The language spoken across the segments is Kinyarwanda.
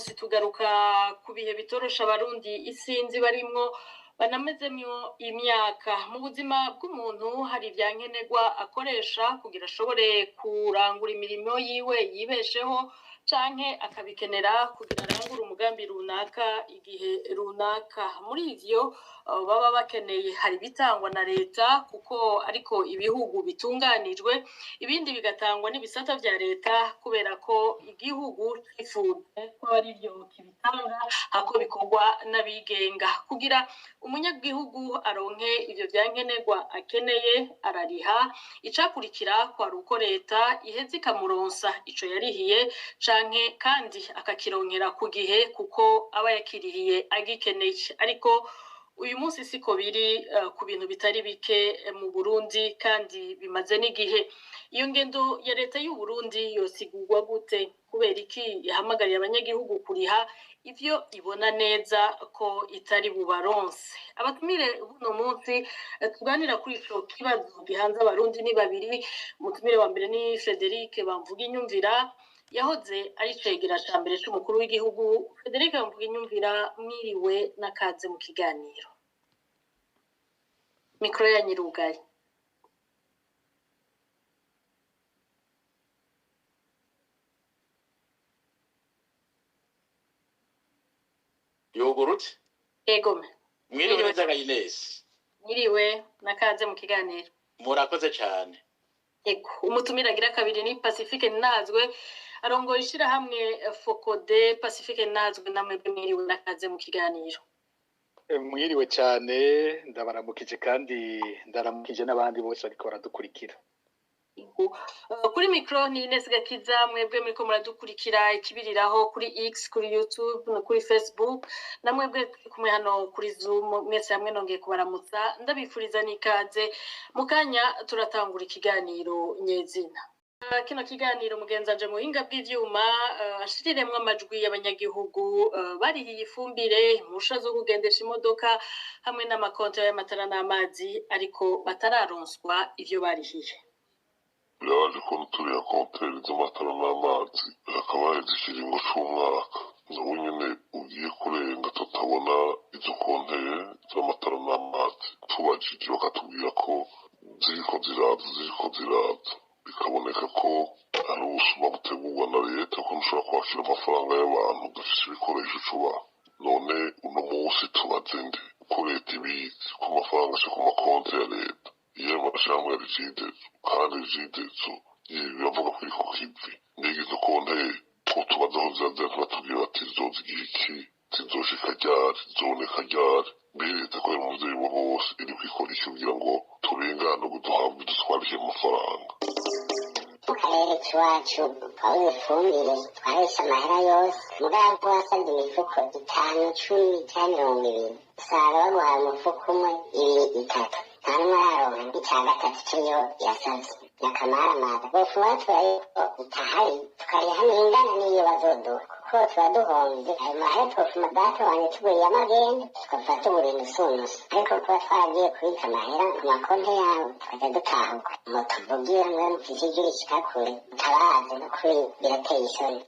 munsi tugaruka ku bihe bitorosha abarundi isinzi barimwo banamezemwo imyaka mu buzima bw'umuntu hari ivyankenerwa akoresha kugira ashobore kurangura imirimo yiwe yibesheho canke akabikenera kugira arangure umugambi runaka igihe runaka muri ivyo baba bakeneye hari bitangwa na leta kuko ariko ibihugu bitunganijwe ibindi bigatangwa n'ibisata vya leta kubera ko igihugu cifuje ko ari byo kibitanga hako bikorwa n'abigenga kugira umunyagihugu aronke ivyo vyankenerwa akeneye arariha icakurikira kwa ruko leta iheze ikamuronsa ico yarihiye canke kandi akakironkera ku gihe kuko aba yakirihiye agikeneye ariko uyu munsi siko biri ku bintu bitari bike mu Burundi kandi bimaze n'igihe iyo ngendo ya leta y'u Burundi yosigurwa gute kubera iki yahamagariye abanyagihugu kuriha ivyo ibona neza ko itari bubaronse abatumire buno munsi tuganira kuri ico kibazo gihanze abarundi ni babiri umutumire wa mbere ni Frederic Bamvuginyumvira yahoze ari cegera ca mbere c'umukuru w'igihugu Frederic Bamvuginyumvira mwiriwe nakaze mu kiganiro mikro ya nyirugaye Yogurut egome mwiriwe neza Ines mwiriwe nakaze mu kiganiro murakoze cyane ego umutumira agira kabiri ni Pacifique Nazwe arongoye ishirahamwe Focode Pacifique Nazwe namwe mwiriwe nakaze mu kiganiro mwiriwe cyane ndabaramukije kandi ndaramukije n'abandi bose bariko baradukurikira kuri micro ni Ines Gakiza mwebwe muriko muradukurikira ikibiriraho kuri X kuri YouTube no kuri Facebook namwebwe kumwe hano kuri Zoom mwese hamwe nongeye kubaramutsa ndabifuriza nikaze mukanya turatangura ikiganiro nyezina kino kiganiro mugenzanje mu hinga bw'ivyuma ashiriremwe amajwi y'abanyagihugu barihiye ifumbire impusha zo kugendesha imodoka hamwe n'amakonto y'amatara n'amazi ariko batararonswa ivyo barihiye yaje ko turiya konteri z'amatara n'amazi akaba yazishiringo c'umwaka nawe nyene ugiye kurenga tutabona izo konteri z'amatara n'amazi tubajije bakatubwira ko ziriko ziraza bikaboneka ko ari ubusuma butegurwa na leta ko ntushobora kwakira amafaranga y'abantu dufise ibikoresho cuba none uno munsi tubaze nde ko leta ibizi ku mafaranga aca ku makonti ya leta iyo amashirahamwe ya rigidezo kandi rigidezo biravuga ko iri ku kivi mbega izo konteri ko tubaza aho zirazira batubwira bati zizoza igihe iki zizoshika ryari zizoboneka ryari mbere leta ko ari umuvyeyi wa bose iri kwikora iki kugira ngo turengane ubu duhabwe dutwarije amafaranga akarere k'iwacu aho ifumbire twarishe amahera yose mugabo wasabye imifuko 5, 10 cyangwa 20 usanga baguhaye umufuko umwe ibiri itatu nta n'umwe araronka icya gatatu cyo yasavye n'akamaramaza bofu wacu ariko utahari tukariha n'ingana n'iyo bazoduha kuko tuba duhomvye ayo mahera twofuma datubanye tuguriye amagende tukava tugura inusunusu ariko kuba twaragiye kubika amahera ku makonti yabo tukaja dutahuka ngo tuvugire mwe mufise ijuru kikakure mutabazi no kuri birateye isoni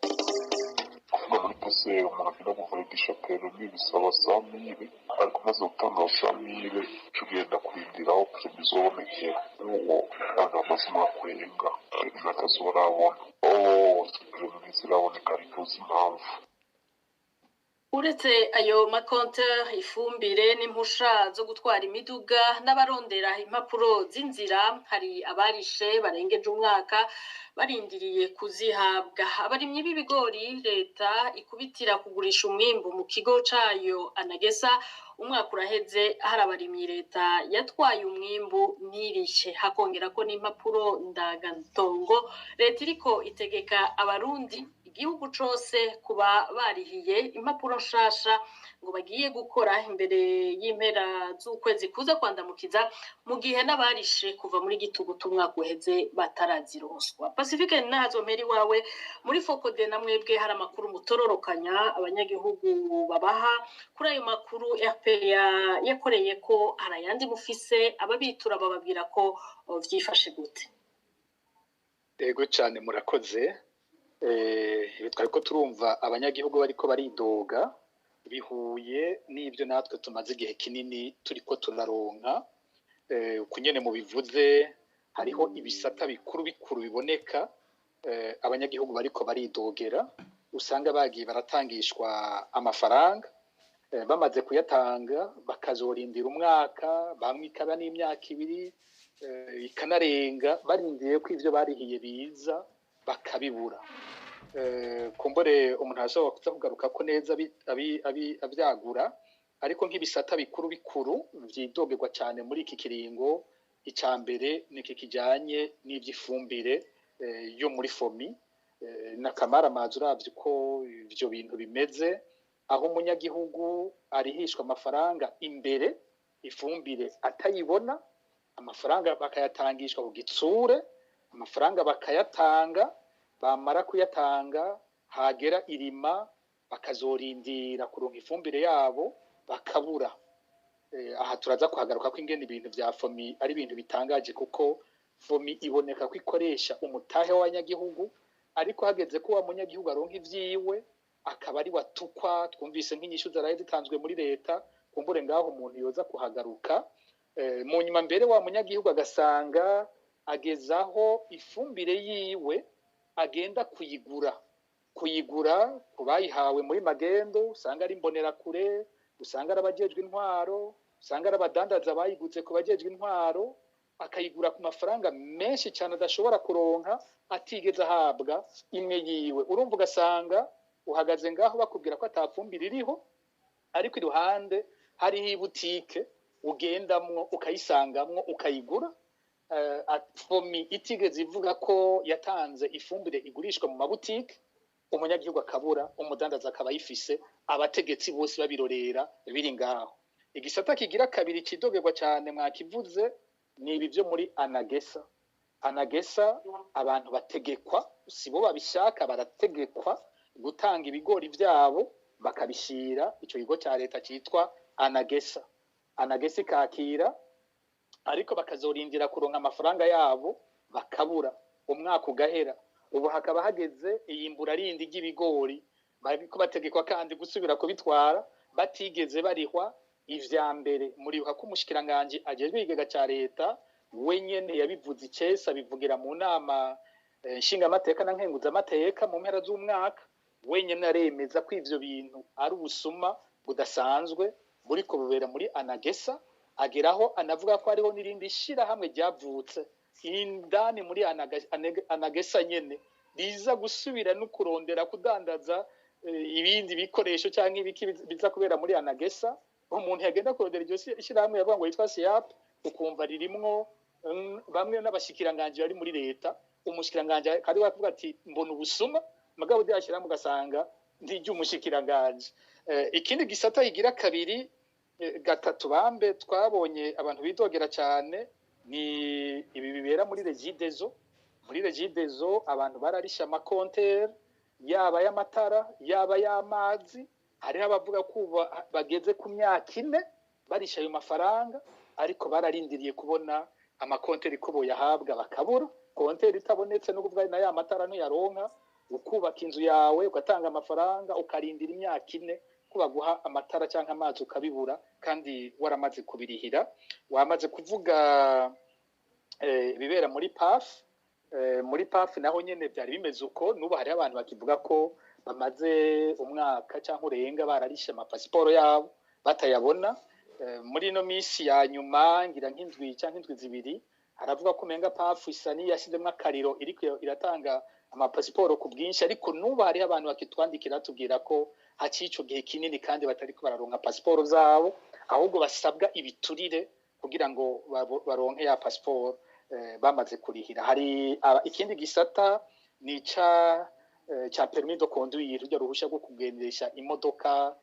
kuvuga muri paseri umuntu agenda gukoresha pero n'ibisaba 100,000 ariko maze gutanga 100,000 tugenda kwindiraho perezida izobonekera n'uwo kandi amaze umwaka urenga atazorabona perezida ziraboneka ariko uzi impamvu uretse ayo makonte ifumbire n'impusha zo gutwara imiduga n'abarondera impapuro z'inzira hari abarishe barengeje umwaka barindiriye kuzihabwa abarimyi b'ibigori leta ikubitira kugurisha umwimbu mu kigo cayo anagesa umwaka uraheze hari abarimyi leta yatwaye umwimbu nirishe hakongera ko n'impapuro ndagantongo leta iriko itegeka abarundi igihugu cose kuba barihiye impapuro nshasha ngo bagiye gukora imbere y'impera z'ukwezi kuza kwandamukiza mu gihe n'abarishe kuva muri gitugutu umwaka uheze batarazironswa Pacifique Nazo mperi wawe muri Focode na mwebwe hari amakuru mutororokanya abanyagihugu babaha kuri ayo makuru RPA yakoreye ko harayandi mufise ababitura bababwira ko vyifashe gute Ego cyane murakoze twari ko turumva abanyagihugu bariko baridoga bihuye n'ibyo natwe tumaze igihe kinini turiko turaronka kunyene mu bivuze hariho ibisata bikuru bikuru biboneka abanyagihugu bariko baridogera usanga bagiye baratangishwa amafaranga bamaze kuyatanga bakazorindira umwaka bamwe ikaba n'imyaka ibiri ikanarenga barindiye ko ivyo barihiye biza bakabibura kumbure umuntu ashobora kuza kugaruka ko neza abyagura ariko nk'ibisata bikuru bikuru vyidogerwa cyane muri iki kiringo icambere niki kijanye n'ivy'ifumbire yo muri fomi nakamara amazi uravye uko ivyo bintu bimeze aho umunyagihugu arihishwa amafaranga imbere ifumbire atayibona amafaranga bakayatangishwa ku gitsure amafaranga bakayatanga bamara kuyatanga hagera irima bakazorindira kuronka ifumbire yabo bakabura aha turaza kuhagaruka ko ingene ibintu vya fomi ari ibintu bitangaje kuko fomi iboneka ko ikoresha umutahe w'abanyagihugu ariko hageze ko wa munyagihugu aronka ivyiwe akaba ari watukwa twumvise nk'inyishu zaraye zitanzwe muri leta kumbure ngaho umuntu yoza kuhagaruka mu nyuma mbere wa munyagihugu agasanga agezaho ifumbire yiwe agenda kuyigura kubayihawe muri magendo usanga ari imbonerakure usanga ari abajejwe intwaro usanga ari abadandaza bayiguze ku bajejwe intwaro akayigura ku mafaranga menshi cyane adashobora kuronka atigeze ahabwa imwe yiwe urumva ugasanga uhagaze ngaho bakubwira ko atafumbire iriho ariko iruhande hariho ibutike ugendamwo ukayisangamwo ukayigura fomi itigeze ivuga ko yatanze ifumbire igurishwa mu mabutike umunyagihugu akabura umudandaza akaba yifise abategetsi bose babirorera biri ngaho igisata kigira kabiri kidogerwa cyane mwakivuze ni ibi byo muri anagesa abantu bategekwa sibo babishaka barategekwa gutanga ibigori byabo bakabishira icyo kigo cya leta cyitwa anagesa ikakira ariko bakazorindira kuronka amafaranga yabo bakabura umwaka ugahera ubu hakaba hageze iyimbura rindi ry'ibigori bariko bategekwa kandi gusubira kubitwara batigeze barihwa ivya mbere muribuka ko umushikiranganje ajejwe igega cya leta wenyene yabivuze icesa bivugira mu nama nshinga amateka na nkenguza amateka mu mpera z'umwaka wenyene aremeza ko ivyo bintu ari ubusuma budasanzwe buriko bubera muri anagesa ageraho anavuga ko hariho n'irindi shirahamwe ryavutse indani muri anagesa nyene riza gusubira no kurondera kudandaza ibindi bikoresho cyangwa ibiki biza kubera muri anagesa umuntu yagenda kurondera iryo shirahamwe yavuga ngo yitwa SIAP ukumva ririmwo bamwe n'abashikiranganje bari muri leta umushikiranganje kari wavuga ati mbona ubusuma mugabo byashiramo ugasanga ndijye umushikiranganje ikindi gisata yigira kabiri gatatu bambe twabonye abantu bidogera cyane ni ibi bibera muri regidezo abantu bararisha amakonter yaba y'amatara yaba y'amazi hariho abavuga ko bageze ku myaka 4 barisha ayo mafaranga ariko bararindiriye kubona amakonteri ko boyahabwa bakabura konteri itabonetse no kuvuga na ya matara no yaronka ukubaka inzu yawe ugatanga amafaranga ukarindira imyaka 4 kubaguha amatara cyangwa amazi ukabibura kandi waramaze kubirihira wamaze kuvuga bibera muri PAF naho nyene byari bimeze uko nubu hari abantu bakivuga ko bamaze umwaka cyangwa urenga bararisha amapasiporo yabo batayabona muri no misi ya nyuma ngira nk'indwi cyangwa indwi zibiri haravuga ko menga PAF isa ni yashizemwe akariro iriko iratanga amapasiporo ku bwinshi ariko nubu hari abantu bakitwandikira tubwira ko hacico gihe kinini kandi batari ko bararonka pasiporo zabo ahubwo basabwa ibiturire kugira ngo baronke ya pasiporo bamaze kurihira hari ikindi gisata ni cha permis de conduire ryo ruhusha rwo kugendesha imodoka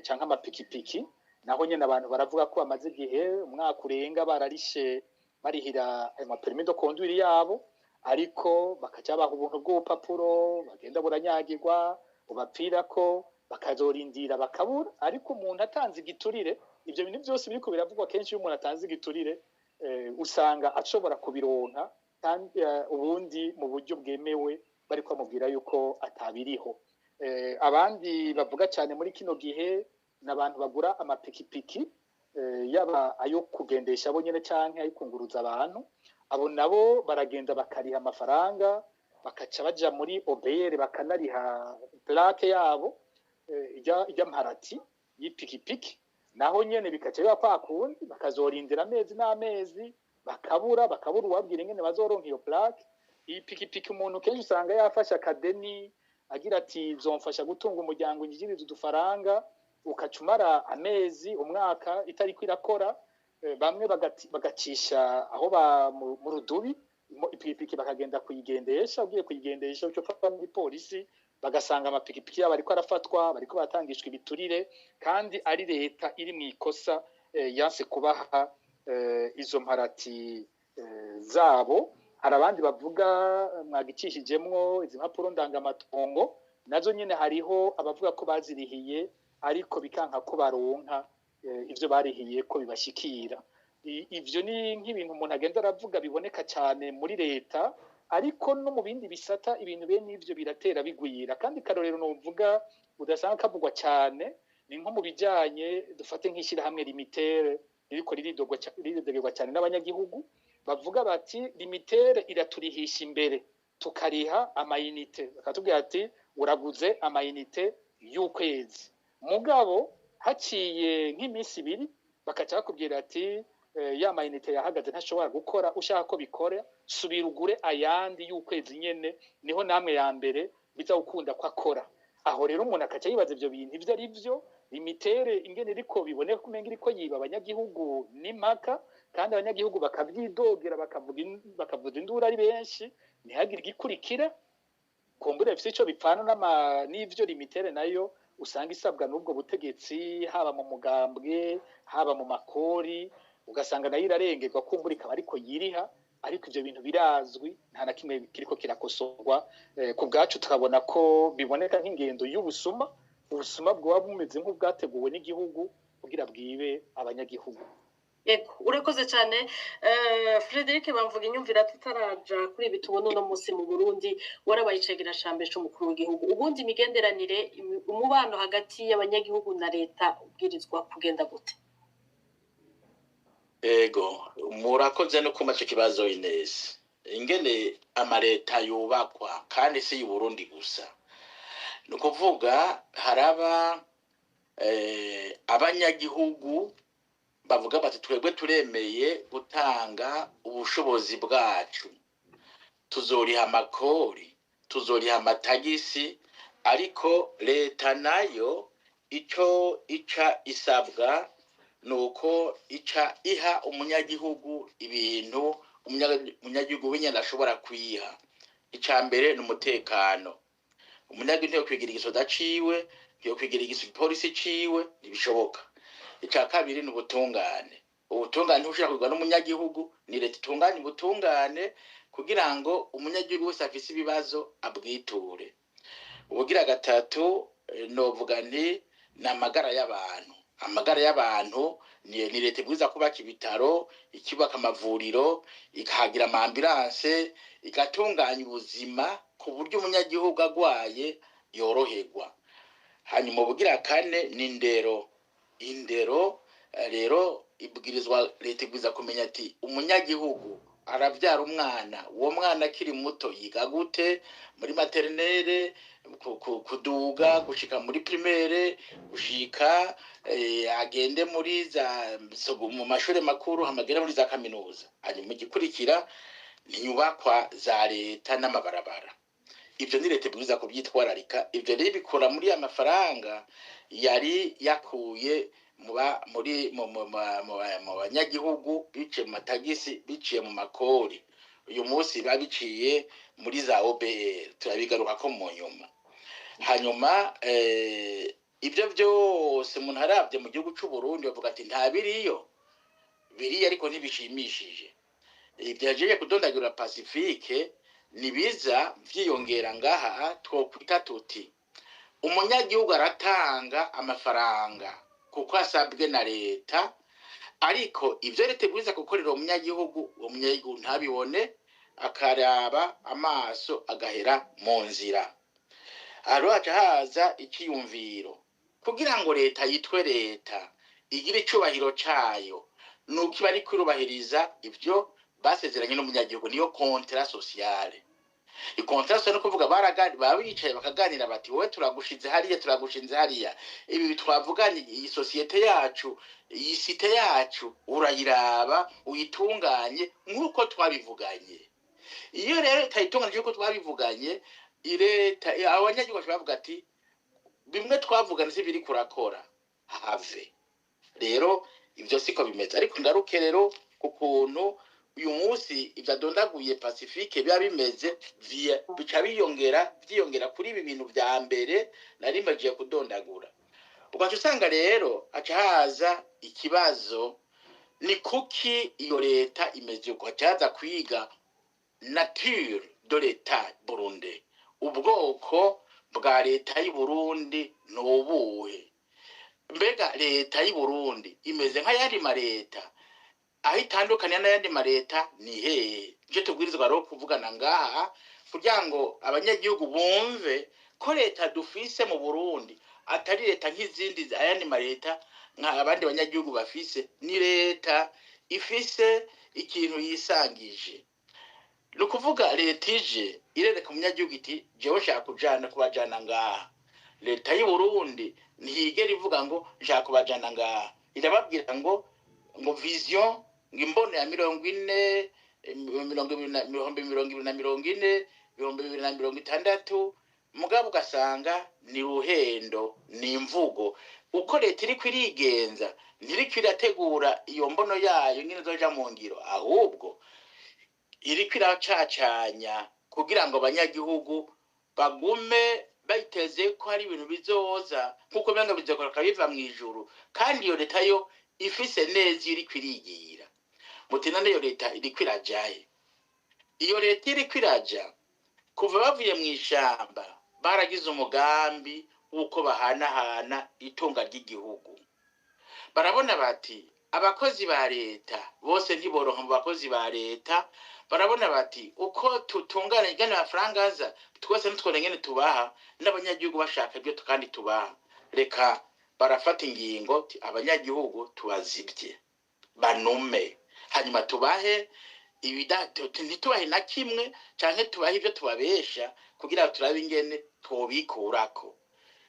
cyangwa amapikipiki naho nyene abantu baravuga ko bamaze igihe umwaka urenga bararishe barihira ama permis de conduire yabo ariko bakaca baha ubuntu bw'ubupapuro bagenda buranyagirwa ubapfira ko bakazorindira bakabura ariko umuntu atanze igiturire ibyo bintu byose biriko biravugwa kenshi iyo umuntu atanze igiturire usanga ashobora kubironka kandi ubundi mu buryo bwemewe bari kwamubwira yuko atabiriho. Abandi bavuga cyane muri kino gihe n'abantu bagura amapikipiki yaba ayo kugendesha bo nyene canke ayo kunguruza abantu, abo nabo baragenda bakariha amafaranga bakaca baja muri OBR bakanariha plaque yabo ijya mparati y'ipikipiki, naho nyene bikaca biba kwakundi bakazorindira amezi n'amezi bakabura uwabwira ingene bazoronka iyo plaque. Iyi pikipiki umuntu kenshi usanga yafashe akadeni agira ati zomfasha gutunga umuryango njigiriza udufaranga, ukacumara amezi umwaka itari kwirakora. Bamwe bagacisha aho mu rudubi ipikipiki bakagenda kuyigendesha, ugiye kuyigendesha uco fa muri polisi bagasanga amapikipiki yabo ariko arafatwa, bariko batangishwa ibiturire, kandi ari leta iri mu ikosa yanse kubaha izo mparati zabo. Hari abandi bavuga mwagicishijemwo izi mpapuro ndangamatongo, nazo nyene hariho abavuga ko bazirihiye ariko bikanka ko baronka ivyo barihiye ko bibashikira. Ivyo ni nk'ibintu umuntu agenda aravuga biboneka cyane muri leta, ariko no mu bindi bisata ibintu bene ivyo biratera bigwira. Kandi karorero novuga udasanga kavugwa cyane ni nko mu bijanye dufate nk'ishira hamwe limitere ririko riridogwa cyane n'abanyagihugu, bavuga bati limitere iraturihisha imbere tukariha amayinite, bakatubwira ati uraguze amayinite y'ukwezi, mugabo haciye nk'iminsi ibiri bakaca bakubwira ati ya mayinite yahagaze ntashobora gukora, ushaka ko bikora subira ugure ayandi y'ukwezi nyene, niho namwe ya mbere biza gukunda ko akora. Aho rero umuntu akaca yibaza ivyo bintu ivyo ari vyo, limitere ingene iriko biboneka kumenga iriko yiba abanyagihugu n'impaka, kandi abanyagihugu bakavyidogera bakavuza induru ari benshi, ntihagire igikurikira. Kumbura bifite ico bipfana n'ivyo limitere nayo usanga isabwa n'ubwo butegetsi, haba mu mugambwe haba mu makori, ugasanga nayo irarengerwa, kumbura ikaba ariko yiriha, ariko ivyo bintu birazwi nta na kimwe kiriko kirakosorwa. Ku bwacu tukabona ko biboneka nk'ingendo y'ubusuma, ubusuma bwoba bumeze nk'ubwateguwe n'igihugu kugira bwibe abanyagihugu. Ego, urakoze cyane Frederic bamvuga inyumvira tutaraja kuri ibi tubona uno munsi mu Burundi, warabaye icegera cambe c'umukuru w'igihugu. Ubundi imigenderanire umubano hagati y'abanyagihugu na leta ubwirizwa kugenda gute? Ego, murakoze no kuma ico kibazo Ines. Ingene amareta yubakwa kandi si y'Uburundi gusa, nukuvuga haraba abanyagihugu bavuga bati twebwe turemeye gutanga ubushobozi bwacu, tuzoriha amakori, tuzoriha amatagisi, ariko leta nayo ico ica isabwa nuko ica iha umunyagihugu ibintu umunyagihugu w'inyana ashobora kwiha. Ica mbere n'umutekano, umunyagihugu ntiyo kwigira igisoda ciwe, ntiyo kwigira igipolisi ciwe, ntibishoboka. Ica kabiri n'ubutungane, ubutungane ntushobora kugwa n'umunyagihugu, ni leta itunganya ubutungane kugira ngo umunyagihugu wese afise ibibazo abwiture. Ubugira gatatu novuga nti n'amagara y'abantu. Amagara y'abantu ni leta ibwiza kubaka ibitaro, ikibaka amavuriro, ikahagira amambulance, igatunganya ubuzima ku buryo umunyagihugu agwaye yoroherwa. Hanyuma ubugira kane n'indero. Indero rero ibwirizwa leta ibwiza kumenya ati umunyagihugu aravyara umwana, uwo mwana akiri muto yiga gute muri maternelle, kuduga gushika muri primaire, gushika agende muri mu mashure makuru, hamagera muri za kaminuza. Hanyuma igikurikira n'inyubakwa za leta n'amabarabara. Ivyo ni leta ibwiza kubyitwararika. Ivyo rero bikora muri amafaranga yari yakuye mu banyagihugu, biciye mu matagisi, biciye mu makori. Uyu munsi babiciye muri za OBR, turabigaruka ko mu nyuma. Hanyuma ivyo byose umuntu aravye mu gihugu c'u Burundi bavuga ati nta biriyo ariko ntibishimishije. Ibyaje kudondagura Pacifique nibiza vyiyongera ngaha twokwita tuti umunyagihugu aratanga amafaranga kuko asabwe na leta, ariko ivyo leta ibwiza gukorera umunyagihugu ntabibone, akaraba amaso agahera mu nzira. Haro haca haza ikiyumviro kugira ngo leta yitwe leta igire icubahiro cayo nuko iba ari kwirubahiriza ivyo basezeranye n'umunyagihugu, niyo contrat sociale. Contrat sociale no kuvuga bicaye bakaganira bati wowe turagushize hariya ibi twavuganye, iyi societe yacu, iyi site yacu urayiraba uyitunganye nk'uko twabivuganye. Iyo rero itayitunganye nk'uko twabivuganye, leta abanyagihugu bavuga ati bimwe twavugana si biri kurakora have. Rero ivyo siko bimeze, ariko ngaruke rero ku kuntu uyu munsi ivyadondaguye Pacifique biba bimeze bica vyiyongera kuri ibi bintu vya mbere nari mbagiye kudondagura. Ugaca usanga rero aca haza ikibazo, ni kuki iyo leta imeze uko? Haza kwiga nature de l'État Burundi, ubwoko bwa leta y'u Burundi n'ubuhe. Mbega leta y'u Burundi imeze nk'ayandi mareta, aho itandukanye n'ayandi mareta ni hehe? Ivyo tubwirizwa rero kuvugana ngaha kugira ngo abanyagihugu bumve ko leta dufise mu Burundi atari leta nk'izindi ayandi mareta abandi banyagihugu bafise, ni leta ifise ikintu yisangije. No kuvuga leta ije irereka umunyagihugu iti jewe nshaka kubajana ngaha. Leta y'u Burundi ntiyigera ivuga ngo nshaka kubajana ngaha, irababwira ngo vision ngimbone ya 40 2040 mugabo ugasanga ni ruhendo, ni imvugo. Uko leta iri kwirigenza ntiri kwirategura iyo mbono yayo nyine zoja mu ngiro, ahubwo iri kwiracacanya kugira ngo abanyagihugu bagume bayiteze ko hari ibintu bizoza nkuko benga bizokora biva mu ijuru, kandi iyo leta yo ifise neza iri kwirigira. Mutina niyo leta iri kwirajaye. Iyo leta iri kwiraja kuva bavuye mu ishamba baragize umugambi uko bahanahana itunga ry'igihugu. Barabona bati abakozi ba leta bose ntiboronka mu bakozi ba leta, barabona bati uko tutungana igana amafaranga aza twese nitwore ngene tubaha n'abanyagihugu bashaka ibyo kandi tubaha, reka barafata ingingo abanyagihugu tubazibye banume, hanyuma tubahe ntitubahe na kimwe canke tubahe ibyo tubabesha kugira ngo turabe ingene twobikurako,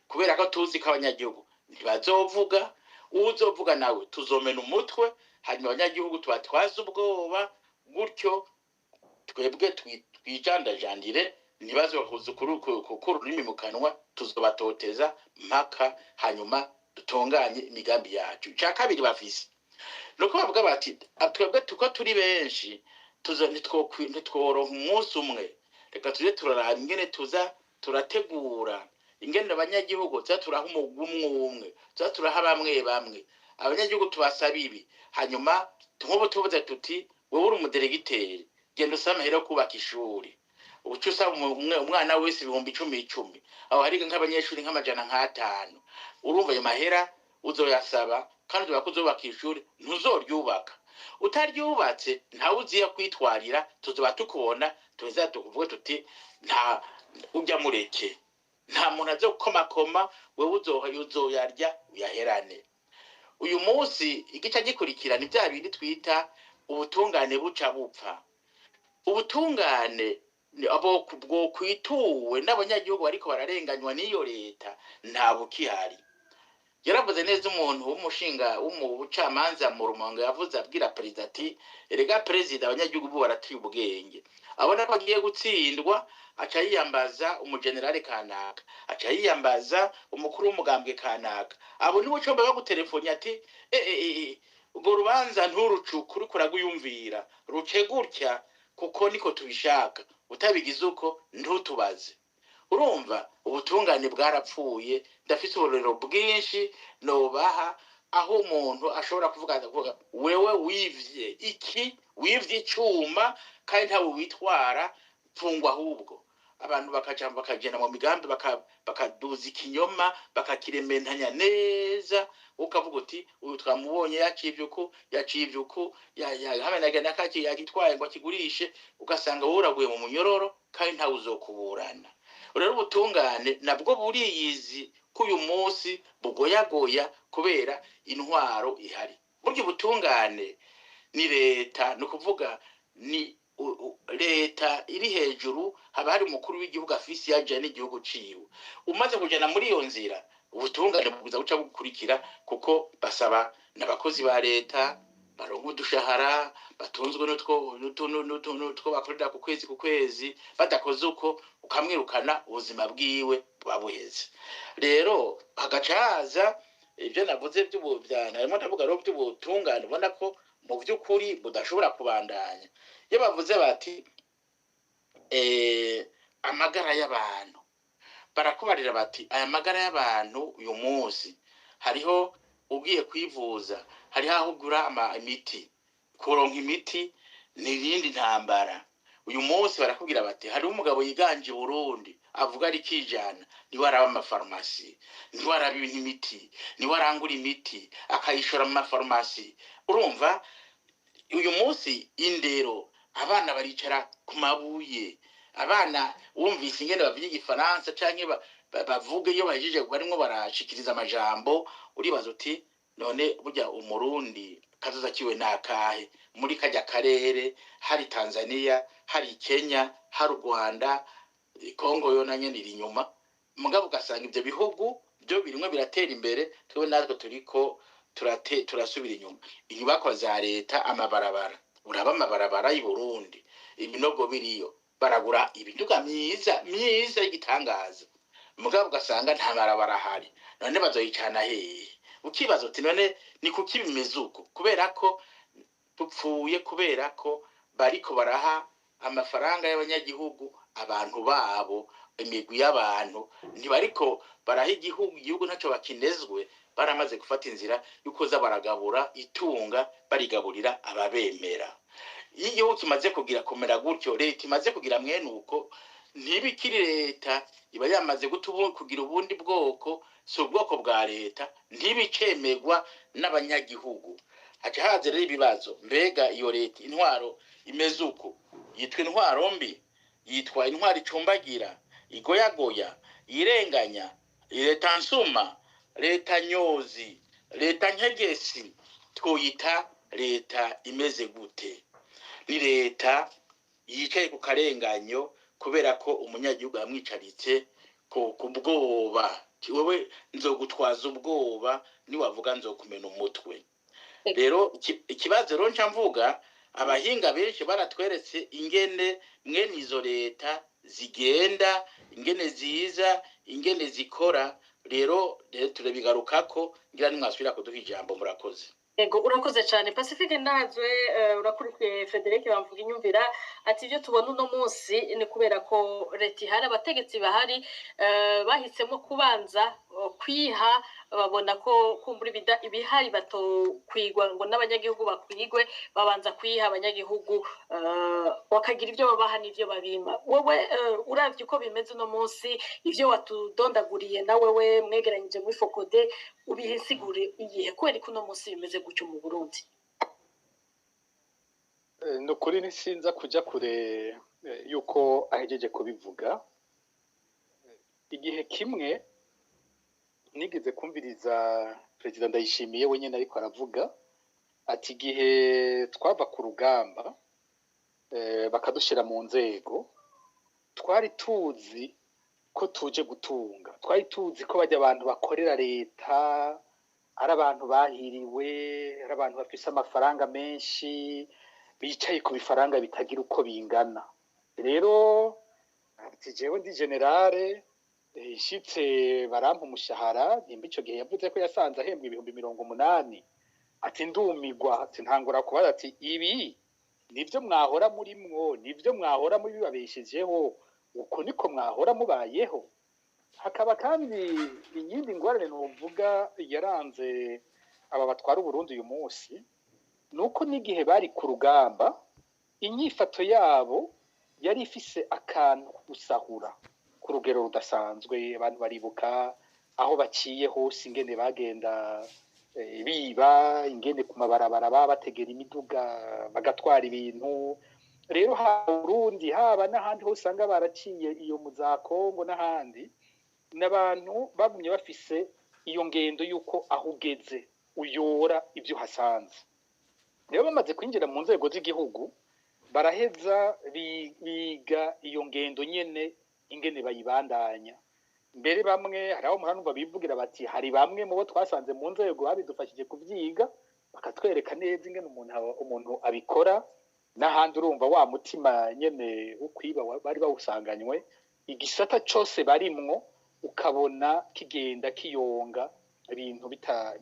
kubera ko tuzi ko abanyagihugu ntibazovuga. Uzovuga nawe tuzomena umutwe, hanyuma abanyagihugu tubatwaza ubwoba, gutyo twebwe twijandajandire ntibazohuza kukuru ururimi mu kanwa, tuzobatoteza mpaka hanyuma dutunganye imigambi yacu. Cya kabiri bafise nuko bavuga bati twebwe tuko turi benshi ntitworonka umunsi umwe, reka tuje turaraba ingene tuza turategura ingene abanyagihugu tuza turaha umugwi umwe, tuza turaha bamwe abanyagihugu tubasaba ibi, hanyuma nk'ubu tuvuze tuti wowe uri umuderegiteri genda usaba amahera yo kubaka ishuri, ubuca usaba umwana wese 10,000 aho hari nk'abanyeshuri nk'amajana 5, urumva ayo mahera uzoyasaba kandi bakuzubaka ishuri ntuzoryubaka. Utaryubatse ntawe uziye kwitwarira, tuzoba tukubona tuza tukuvuga tuti nta ujya mureke, nta muntu azo gukomakoma, wewe uzoyarya uyaherane. Uyu munsi igice gikurikirana ibya bindi twita ubutungane buca bupfa. Ubutungane abo bwo kwituwe n'abanyagihugu ariko bararenganywa n'iyo leta nta bukihari. Yaravuze neza umuntu w'umushinga w'umucamanza mu Rumonge yavuze abwira perezida ati erega perezida abanyagihugu bo baratiye ubwenge, abona ko agiye gutsindwa aca yiyambaza umugenerale kanaka, aca yiyambaza umukuru w'umugambwe kanaka, abo nibo cyo bagutelefoni ati ubwo rubanza nturucukuru kuraguyumvira ruce gutya kuko niko tubishaka, utabigize uko ntutubaze. Urumva ubutungane bwarapfuye. Ndafite uburero bwinshi nobaha aho umuntu ashobora kuvuga wewe wivye iki, wivye icuma kandi ntawe witwara pfungwa, ahubwo abantu bakagenda mu migambi bakaduza ikinyoma bakakirementanya neza ukavuga uti uyu twamubonye yacivye uko hamenagana kaki yagitwaye ngo akigurishe ugasanga woraguye mu munyororo kandi ntawe uzokuburana. Rero ubutungane nabwo buriyizi k'uyu munsi bugoyagoya kubera intwaro ihari. Burya ubutungane ni leta, ni ukuvuga ni leta iri hejuru, haba hari umukuru w'igihugu afisi yaje n'igihugu ciwe. Umaze kujana muri iyo nzira ubutungane buza guca bukurikira kuko basaba n'abakozi ba leta baronka udushahara batunzwe n'utwo bakorera ku kwezi badakoze uko ukamwirukana ubuzima bwiwe babuheze. Rero hagacaza ibyo navuze by'ubuvyana harimo ndavuga rero by'ubutungane ubona ko mu by'ukuri budashobora kubandanya. Iyo bavuze bati amagara y'abantu barakubarira bati aya magara y'abantu uyu munsi hariho ugiye kwivuza hariho aho ugura imiti kuronka imiti n'irindi ntambara. Uyu munsi barakubwira bati hari umugabo yiganje Burundi avuga ari kijana niwe araba amafarumasi niwe araba imiti niwe arangura imiti akayishora mu mafarumasi. Urumva uyu munsi indero abana baricara ku mabuye, abana wumvise ingene bavuga igifaransa canke bavuga iyo bajije barimo barashikiriza amajambo uribaza uti none burya umurundi kazoza kiwe nakahe muri kajya karere hari Tanzania hari Kenya hari Rwanda Kongo yo nanye niri nyuma mugabo ugasanga ibyo bihugu byo birimwe biratera imbere twe natwe turiko turasubira inyuma. Inyubako za leta amabarabara uraba amabarabara y'u Burundi ibinogo biriyo baragura ibiduga myiza y'igitangaza mugabo ugasanga nta barabara hari. None bazoyicana hehe? Ukibaza uti none ni kuki bimeze uko? Kubera ko tupfuye kubera ko bariko baraha amafaranga y'abanyagihugu abantu babo imigwi y'abantu ntibariko baraha igihugu ntacyo bakinezwe. Baramaze gufata inzira yuko za baragabura itunga barigaburira ababemera. Iyo kimaze kugira komera gutyo leta imaze kugira mwene uko ntibikiri leta iba yamaze kugira ubundi bwoko so ubwoko bwa leta ntibicemegwa n'abanyagihugu. Haca haze rero ibibazo mbega iyo leta intwaro imeze uko yitwa intwaro mbi yitwa intwaro icumbagira igoyagoya irenganya leta nsuma leta nyozi leta nkegesi twoyita leta imeze gute? Ni leta yicaye ku karenganyo kubera ko umunyagihugu yamwicaritse ku bwoba wewe nzogutwaza ubwoba niwavuga nzokumena umutwe. Rero ikibazo rero nca mvuga abahinga benshi baratweretse ingene mwene izo leta zigenda ingene ziza ingene zikora. Rero turebigarukako ngira nimwasubira kuduha ijambo murakoze. Ego urakoze cyane Pacifique ndazwe urakurikiye Frederic bamvuga inyumvira ati ibyo tubona uno munsi ni kubera ko leta ihari abategetsi bahari bahisemo kubanza kwiha babona ko kumbura ibihari batokwigwa ngo n'abanyagihugu bakwigwe babanza kwiha abanyagihugu bakagira ibyo babaha n'ibyo babima. Wowe uravye uko bimeze uno munsi ivyo watudondaguriye na wewe mwegeranyije muri Fokode ubihisigure igihe kweri kuno munsi bimeze gutyo mu Burundi? Nukuri nisinza kuja kure yuko ahejeje kubivuga. Igihe kimwe nigeze kumviriza Perezida Ndayishimiye wenyene ariko aravuga ati igihe twava ku rugamba bakadushira mu nzego twari tuzi ko tuje gutunga, twari tuzi ko bajya abantu bakorera leta ari abantu bahiriwe ari abantu bafise amafaranga menshi bicaye ku bifaranga bitagira uko bingana. Rero ati jewe ndi generale ishitse barampa umushahara nimba ico gihe yavuze ko yasanze ahembwa 80,000 ati ndumigwa ati ntangura kubaza ati ibi nivyo mwahora muri mwo nivyo mwahora muri bibabeshejeho uko niko mwahora mubayeho. Hakaba kandi iyindi ngorane novuga yaranze aba batwara Burundi uyu munsi nuko n'igihe bari ku rugamba inyifato yabo yari ifise akantu gusahura ku rugero rudasanzwe. Abantu baribuka aho baciye hose ingene bagenda biba, ingene ku mabarabara bategera imiduga bagatwara ibintu. Rero ha Burundi haba n'ahandi hose usanga baraciye iyo mu za Kongo n'ahandi, n'abantu bagumye bafise iyo ngendo yuko aho ugeze uyora ibyo hasanze. Rero bamaze kwinjira mu nzego z'igihugu baraheza biga iyo ngendo nyene ingene bayibandanya. Mbere bamwe hari aho muranumva bivugira bati hari bamwe mu bo twasanze mu nzego babidufashije kuvyiga bakatwereka neza ingene umuntu abikora, n'ahandi urumva wa mutima nyene ukwiba bari bawusanganywe, igisata cose barimwo ukabona kigenda kiyonga, ibintu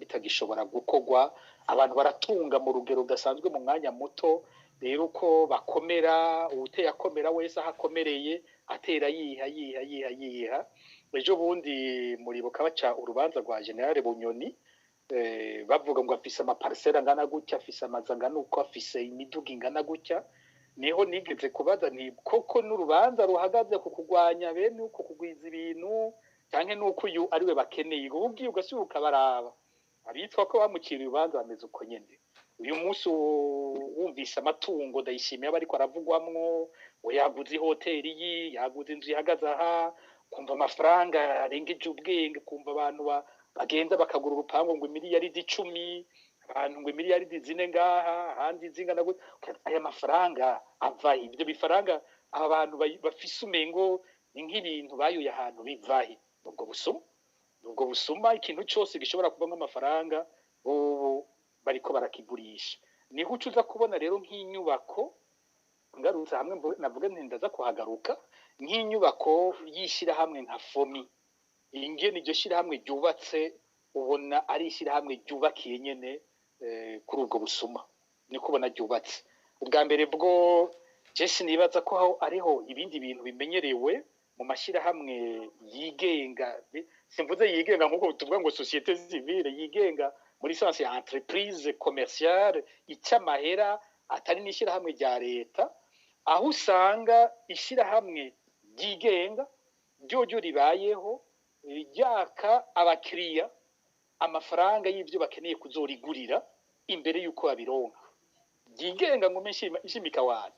bitagishobora gukorwa, abantu baratunga mu rugero rudasanzwe mu mwanya muto. Rero uko bakomera, uteye akomera wese ahakomereye atera yiha. Ejo bundi muribuka baca urubanza rwa General Bunyoni, bavuga ngo afise amaparcelle angana gutya, afise amazu angana uko, afise imiduga ingana gutya. Niho nigeze kubaza nti koko n'urubanza ruhagaze ku kugwanya bene uko kugwiza ibintu canke nuko uyu ariwe bakeneye, ububwiye ugasubuka baraba abitwa ko bamucira urubanza bameze uko nyene. Uyu munsi wumvise amatungo Ndayishimiye bariko aravugwamwo, yaguze hoteli yaguze inzu ihagaze aha, kumva amafaranga arengeje ubwenge, kumva abantu bagenda bakagura urupango ngo miliyaridi 10, abantu ngo miliyaridi 4 ngaha ahandi zingana gute. Aya mafaranga ava ibyo bifaranga abantu bafise umengo nk'ibintu bayoye ahantu bivahe. Ubwo busuma ikintu cyose gishobora kubamo amafaranga bo bariko barakigurisha. Niho ucuza kubona rero nk'inyubako ngarutse hamwe navuga nti ndaza kuhagaruka, nk'inyubako yishira hamwe nka FOMI, ingene iryo shira hamwe ryubatse ubona ari ishira hamwe ryubakiye nyene kuri ubwo busuma, niko ubona ryubatse. Ubwa mbere bwo Jesse nibaza ko ariho ibindi bintu bimenyerewe mu mashira hamwe yigenga, simvuze yigenga nkuko tuvuga ngo société civile, yigenga muri sens ya entreprise commerciale icyamahera atari n'ishira hamwe rya leta, aho usanga ishira hamwe ryigenga ryo ribayeho ryaka abakiriya amafaranga y'ivyo bakeneye kuzorigurira imbere yuko babironka. Ryigenga ngo nshimika wani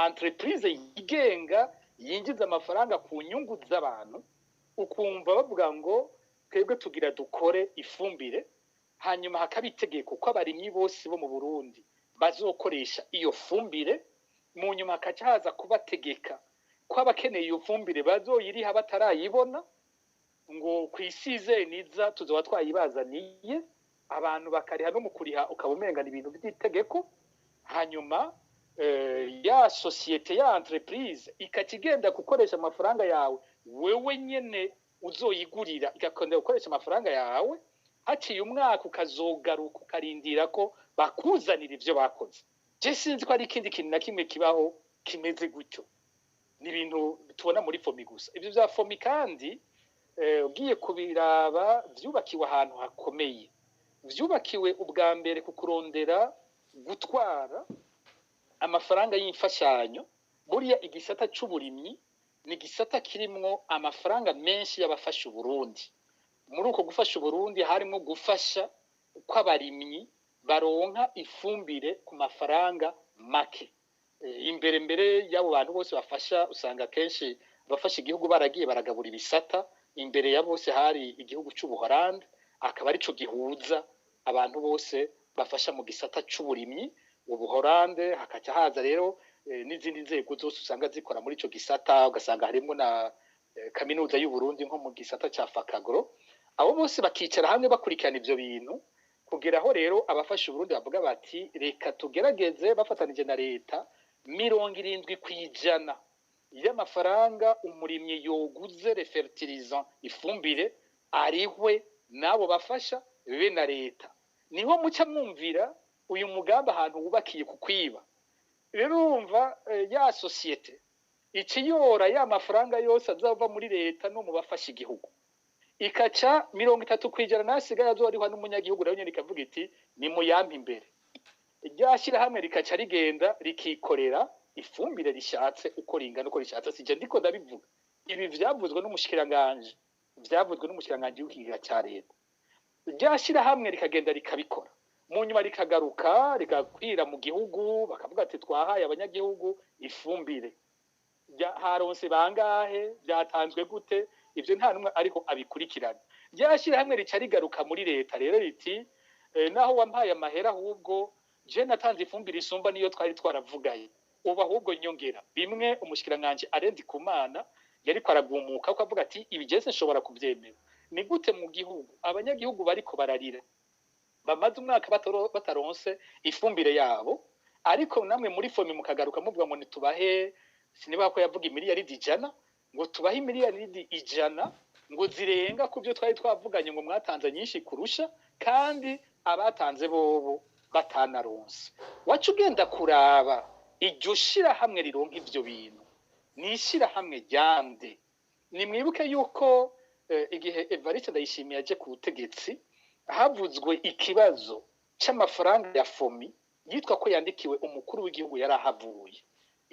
entreprise yigenga yinjiza amafaranga ku nyungu z'abantu, ukumva bavuga ngo twebwe tugira dukore ifumbire, hanyuma hakabitegeko ko abarimyi bose bo mu Burundi bazokoresha iyo fumbire, mu nyuma hakaca haza kubategeka ko abakeneye iyo fumbire bazoyiriha batarayibona, ngo kwisize niza tuzoba twayibazaniye, abantu bakariha no mu kuriha ukaba umengana ibintu by'itegeko. Hanyuma ya societe ya entreprise ikakigenda gukoresha amafaranga yawe wewe nyene uzoyigurira, ikakondera gukoresha amafaranga yawe, haciye umwaka ukazogaruka ukarindira ko bakuzanira ivyo bakoze. Je sinzi ko ari ikindi kintu na kimwe kibaho kimeze gutyo, ni ibintu tubona muri FOMI gusa. Ivyo vya FOMI kandi ugiye kubiraba vyubakiwe ahantu hakomeye, vyubakiwe ubwa mbere kukurondera gutwara amafaranga y'imfashanyo. Buriya igisata c'uburimyi ni gisata kirimwo amafaranga menshi y'abafasha Burundi. Muri uko gufasha Burundi harimo gufasha uko abarimyi baronka ifumbire ku mafaranga make. Imbere y'abo bantu bose bafasha, usanga kenshi bafasha igihugu baragiye baragabura ibisata. Imbere ya bose hari igihugu c'Ubuholandi, akaba arico gihuza abantu bose bafasha mu gisata c'uburimyi. Ubuholande hakaca haza rero n'izindi nzego zose usanga zikora muri ico gisata, ugasanga harimo na kaminuza y'u Burundi nko mu gisata ca Fakagro. Abo bose bakicara hamwe bakurikirana ivyo bintu kugeraho rero abafasha Burundi bavuga bati reka tugerageze bafatanije na leta 70% y'amafaranga umurimye yoguze refertilisant ifumbire arihwe nabo bafasha be na leta. Niho muca mwumvira uyu mugamba ahantu wubakiye kukwiba. Rero urumva ya societe ikiyora ya mafaranga yose azava muri leta no mu bafasha igihugu, ikaca 30% nasigaye azorihwa n'umunyagihugu, rero nyene ikavuga iti ni muyampa imbere. Ryashira hamwe rikaca rigenda rikikorera ifumbire rishatse uko ringana uko rishatse sije ndiko ndabivuga ibi vyavuzwe n'umushikiranganje w'ikigega cya leta ryashira hamwe rikagenda rikabikora mu nyuma rikagaruka rigakwira mu gihugu bakavuga ati twahaye abanyagihugu ifumbire haronse bangahe byatanzwe gute ivyo nta numwe ariko abikurikirana ryashira hamwe rica rigaruka muri leta rero riti naho wampaye amahera ahubwo je natanze ifumbire isumba niyo twari twaravugaye ubu ahubwo nyongera bimwe umushikiranganje arendi kumana yari kwaragumuka ko avuga ati ibigeze nshobora kubyemera ni gute mu gihugu abanyagihugu bariko bararira bamaze umwaka bataronse ifumbire yabo ariko namwe muri fomi mukagaruka muvuga ngo nitubahe siniba ko yavuga imiliyaridi 100 ngo tubahe imiliyaridi 100 ngo zirenga ku byo twari twavuganye ngo mwatanze nyinshi kurusha kandi abatanze bobo batanaronse wacu ugenda kuraba iryo shira hamwe rironka ivyo bintu nishira hamwe ryande nimwibuke yuko igihe Evariste Ndayishimiye aje ku butegetsi havuzwe ikibazo c'amafaranga ya fomi yitwa ko yandikiwe umukuru w'igihugu yarahavuye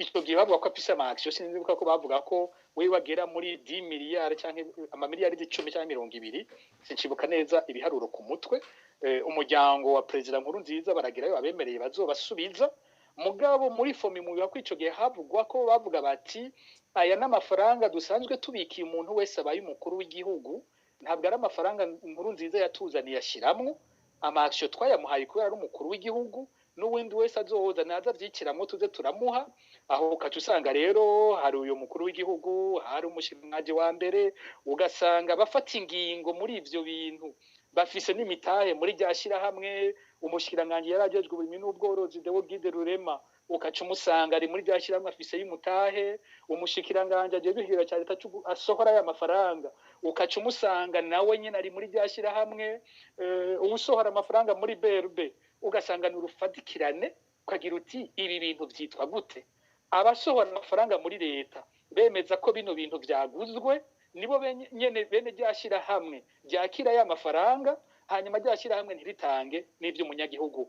ico gihe bavuga ko afise amaction sinzibuka ko bavuga ko we wagera muri 10 miliyari canke amamiliyari 10 canke 20 sincibuka neza ibiharuro ku mutwe umuryango wa president nkuru nziza baragirayo abemereye bazobasubiza mugabo muri fomi mu bako ico gihe havugwa ko bavuga bati aya n'amafaranga dusanzwe tubikiye umuntu wese abaye umukuru w'igihugu ntabwo ari amafaranga nkuru nziza yatuzaniye ashiramwe amaction twayamuhaye kubera ari umukuru w'igihugu n'uwindi wese azohoza naza vyikiramwe tuze turamuha aho ukaca usanga rero hari uyo mukuru w'igihugu hari umushikiranganji wa mbere ugasanga bafata ingingo muri ivyo bintu bafise n'imitahe muri ryashira hamwe umushikiranganje yarajejwe uburimyi n'ubworozi Deo Guide Rurema ukaca umusanga ari muri ryashira hamwe afise y'umutahe umushikiranganje aje bihira cyane asohora ya mafaranga ukaca umusanga nawe nyine ari muri ryashira hamwe usohora amafaranga muri BRB ugasanga n'urufatikirane ukagira uti ibi bintu vyitwa gute abasohora amafaranga muri leta bemeza ko bino bintu vyaguzwe nibo nyene bene ryashira hamwe ryakira ya mafaranga hanyuma ryashira hamwe ntiritange n'ivyo umunyagihugu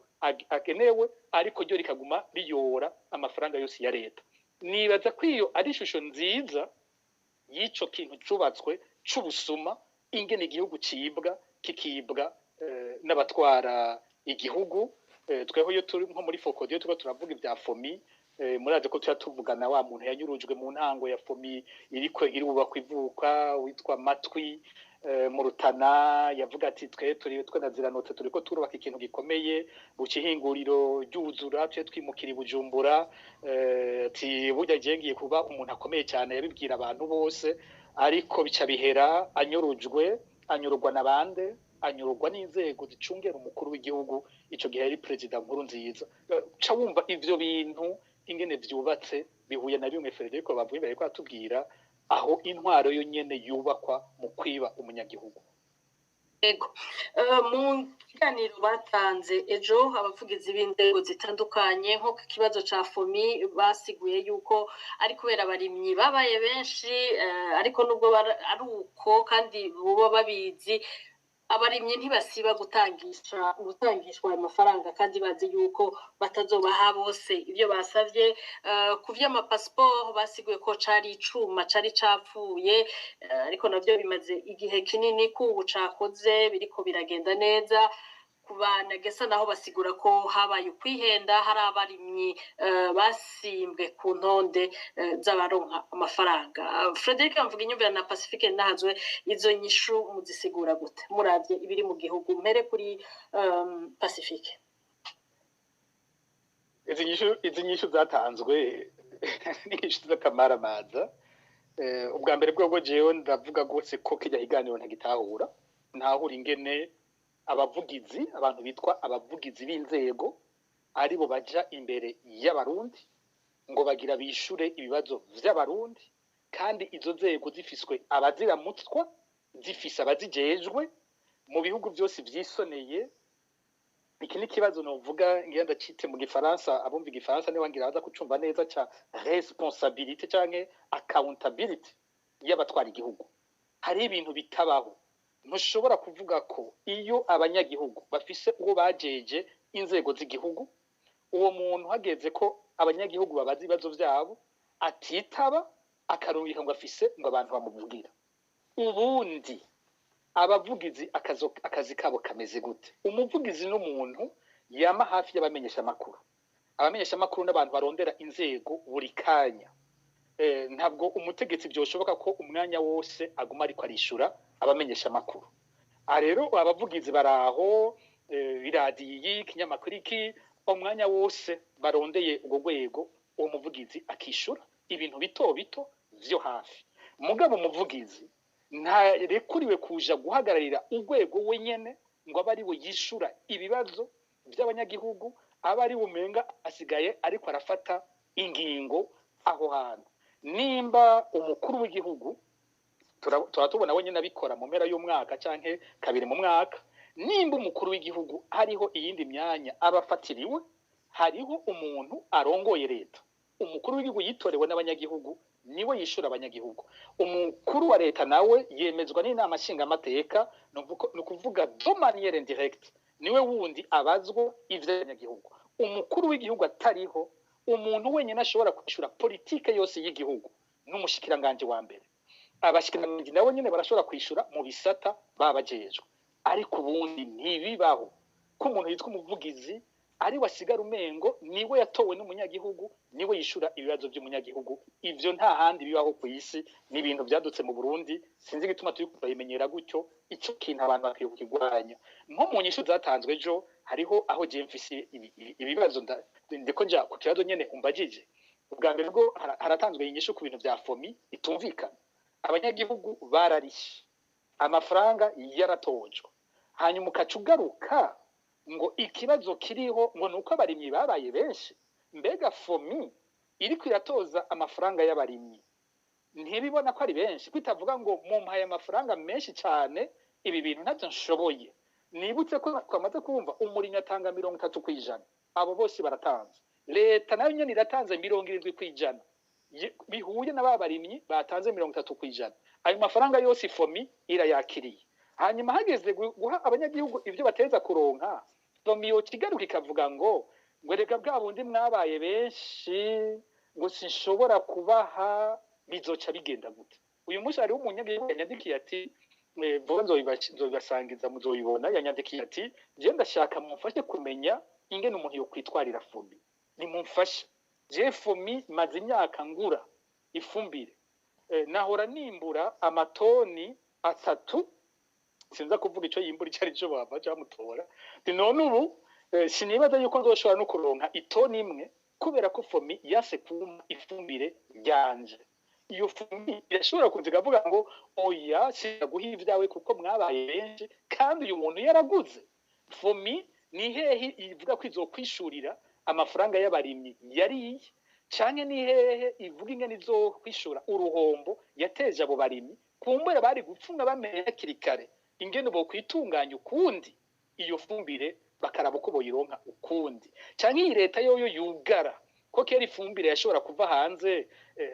agenewe ariko ryo rikaguma riyora amafaranga yose ya leta nibaza ko iyo ari ishusho nziza y'ico kintu cubatswe c'ubusuma ingene igihugu cibwa kikibwa n'abatwara igihugu tweho yo turi nko muri Focodiyo tuko turavuga ibya fomi muraje ko tuvugana wa muntu yanyurujwe mu ntango ya fomi iriko irubakwa ivuka witwa Matwi mu Rutana yavuga ati twe naziranotse turiko turubaka ikintu gikomeye mu kihinguriro ryuzura twe twimukira Bujumbura ati burya jengiye kuba umuntu akomeye cyane yabibwira abantu bose ariko bica bihera anyururwa nabande anyururwa n'inzego zicungera umukuru w'igihugu ico gihe yari president nkuru nziza ca wumva ivyo bintu ingene vyubatse bihuye na bimwe Federico bavuye bari kwatubwira aho intwaro yo nyene yubakwa mu kwiba umunyagihugu ego mu kiganiro batanze ejo abavugizi b'inzego zitandukanye nko ku kibazo ca fomi basiguye yuko ari kubera abarimyi babaye benshi ariko nubwo ari uko kandi bo babizi abarimyi ntibasiba gutangishwa amafaranga kandi bazi yuko batazobaha bose ibyo basavye ku vy'amapasiporo basiguye ko cari icuma cari capfuye ariko navyo bimaze igihe kinini kubu cakoze biriko biragenda neza kubanagesa naho basigura ko habaye ukwihenda hari abarimyi basimbwe ku ntonde z'abaronka amafaranga Frederic amvuga inyumvira na Pacifique nahazwe izo nyishu muzisigura gute muravye ibiri mu gihugu mpere kuri Pacifique izi nyishu zatanzwe n'inyishu z'akamaramaza ubwa mbere bwo jewe ndavuga gose ko kijya higaniro ntagitahura ntahura ingene abavugizi abantu bitwa abavugizi b'inzego aribo baja imbere y'abarundi ngo bagira bishure ibibazo vy'abarundi kandi izo nzego zifiswe abaziramutswa zifise abazijejwe mu bihugu byose vyisoneye iki ni kibazo novuga ngenda cite mu gifaransa abumva igifaransa ne wangira baza kucumva neza ca responsabilité canke accountability y'abatwara igihugu hari ibintu bitabaho ntushobora kuvuga ko iyo abanyagihugu bafise uwo bajeje inzego z'igihugu uwo muntu hageze ko abanyagihugu babaza ibibazo byabo atitaba akarungika ngo afise ngo abantu bamuvugira. Ubundi abavugizi akazi kabo kameze gute? Umuvugizi n'umuntu yama hafi y'abamenyesha makuru. Abamenyesha makuru n'abantu barondera inzego buri kanya. Ntabwo umutegetsi byoshoboka ko umwanya wose aguma ariko arishura abamenyesha makuru. Rero abavugizi baraho iradiyi kinyamakuru iki umwanya wose barondeye ubwo rwego uwo muvugizi akishura ibintu bito bito vyo hafi. Mugabo umuvugizi ntarekuriwe kuja guhagararira urwego wenyene ngo aba ari we yishura ibibazo by'abanyagihugu, aba ari umenga asigaye ariko arafata ingingo aho hantu. Nimba umukuru w'igihugu turatubona wenyine abikora mu mpera y'umwaka canke kabiri mu mwaka, nimba umukuru w'igihugu hariho iyindi myanya abafatiriwe, hariho umuntu arongoye leta. Umukuru w'igihugu yitorewe n'abanyagihugu niwe yishura abanyagihugu. Umukuru wa leta nawe yemezwa n'inama nshingamateka, no kuvuga de manière indirecte niwe wundi abazwa ivy'abanyagihugu. Umukuru w'igihugu atariho, umuntu wenyine ashobora kwishura politike yose y'igihugu n'umushikiranganje wa mbere. Abashikiranganje nabo nyene barashobora kwishura mu bisata babajejwe, ariko ubundi ntibibaho ko umuntu yitwa umuvugizi ari wasigara umengo niwe yatowe n'umunyagihugu, niwe yishura ibibazo by'umunyagihugu. Ivyo nta handi bibaho ku isi, ni ibintu byadutse mu Burundi, sinzi gituma turi kubimenyera gutyo. Ico kintu abantu bakwiye kukigwanya. Nko mu nyishu zatanzwe ejo hariho aho je mfise ibibazo ndiko nja ku kibazo nyene umbajije. Ubwa mbere bwo haratanzwe inyishu ku bintu vya fomi itumvikana. Abanyagihugu bararishe, amafaranga yaratojwe, hanyuma ukacugaruka ngo ikibazo kiriho ngo nuko abarimyi babaye benshi. Mbega fomi iriko iratoza amafaranga y'abarimyi ntibibona ko ari benshi? Kwitavuga ngo mumpaye amafaranga menshi cyane, ibi bintu ntavyo nshoboye. Nibutse ko twamaze kumva umurimyi atanga 30%, abo bose baratanze. Leta nayo nyene iratanze 70%, bihuye n'ababarimyi batanze 30%. Ayo mafaranga yose fomi irayakiriye. Hanyuma hageze guha abanyagihugu ivyo bateza kuronka, fomi yo kigaruka ikavuga ngo reka bwa bundi mwabaye benshi ngo sinshobora kubaha, bizoca bigenda gute? Uyu munsi hari umunyagihugu yanyandikiye ati vuba nzobibasangiza muzoyibona. Yanyandikiye ati je ndashaka mumfashe kumenya ingene umuntu yo kwitwarira fomi, nimumfashe. Je fomi maze imyaka ngura ifumbire, nahora nimbura amatoni 3, sinza kuvuga ico yimbura icari cyo bava cyamutora. None ubu sinibaza yuko nzoshobora no kuronka itoni imwe kubera ko fomi yase kuma ifumbire ryanje. Iyo fomi irashobora kunziga avuga ngo oya sinaguha ivyawe kuko mwabaye benshi, kandi uyu muntu yaraguze. Fomi ni hehe ivuga ko izokwishurira amafaranga y'abarimyi yariye, canke ni hehe ivuga ingene izokwishura uruhombo yateje abo barimyi? Kumbura bari gupfunga bamenye kirikare ingene bo kwitunganya ukundi iyo fumbire, bakaraba uko boyironka ukundi. Canke iyi leta yoyo yugara ko kera ifumbire yashobora kuva hanze.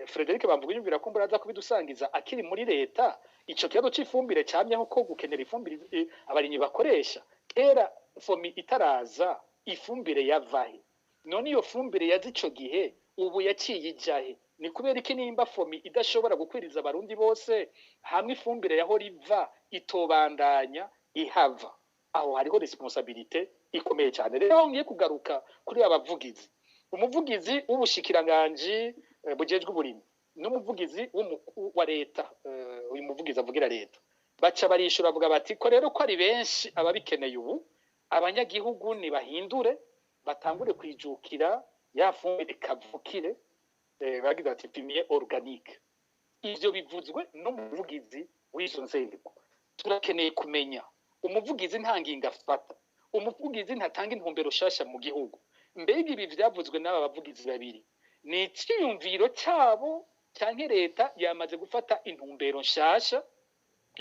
Frederic bamvuga yumvira ko mburaza kubidusangiza akiri muri leta. Ico kibazo c'ifumbire cyamyeho ko gukenera ifumbire abarinyi bakoresha. Kera fomi itaraza ifumbire yavahe? None iyo fumbire yazi ico gihe ubu yaciye ijahe? Ni kubera iki nimba fomi idashobora gukwiriza abarundi bose, hamwe ifumbire yaho riva itobandanya ihava? Aho hariho responsabilité ikomeye cyane. Rero ngiye kugaruka kuri abavugizi. Umuvugizi w'ubushikiranganje bujejwe uburimyi n'umuvugizi wa leta, uyu muvugizi avugira leta, baca barishura avuga bati ko rero ko ari benshi ababikeneye ubu, abanyagihugu ni bahindure batangure kwijukira ya fumbire kavukire, bagize ati fumier organique. Ivyo bivuzwe n'umuvugizi w'izo nzego. Turakeneye kumenya umuvugizi ntanginga afata, umuvugizi ntatanga intumbero shasha mu gihugu. Mbega ibi vyavuzwe n'aba bavugizi babiri ni iciyumviro cyabo canke leta yamaze gufata intumbero nshasha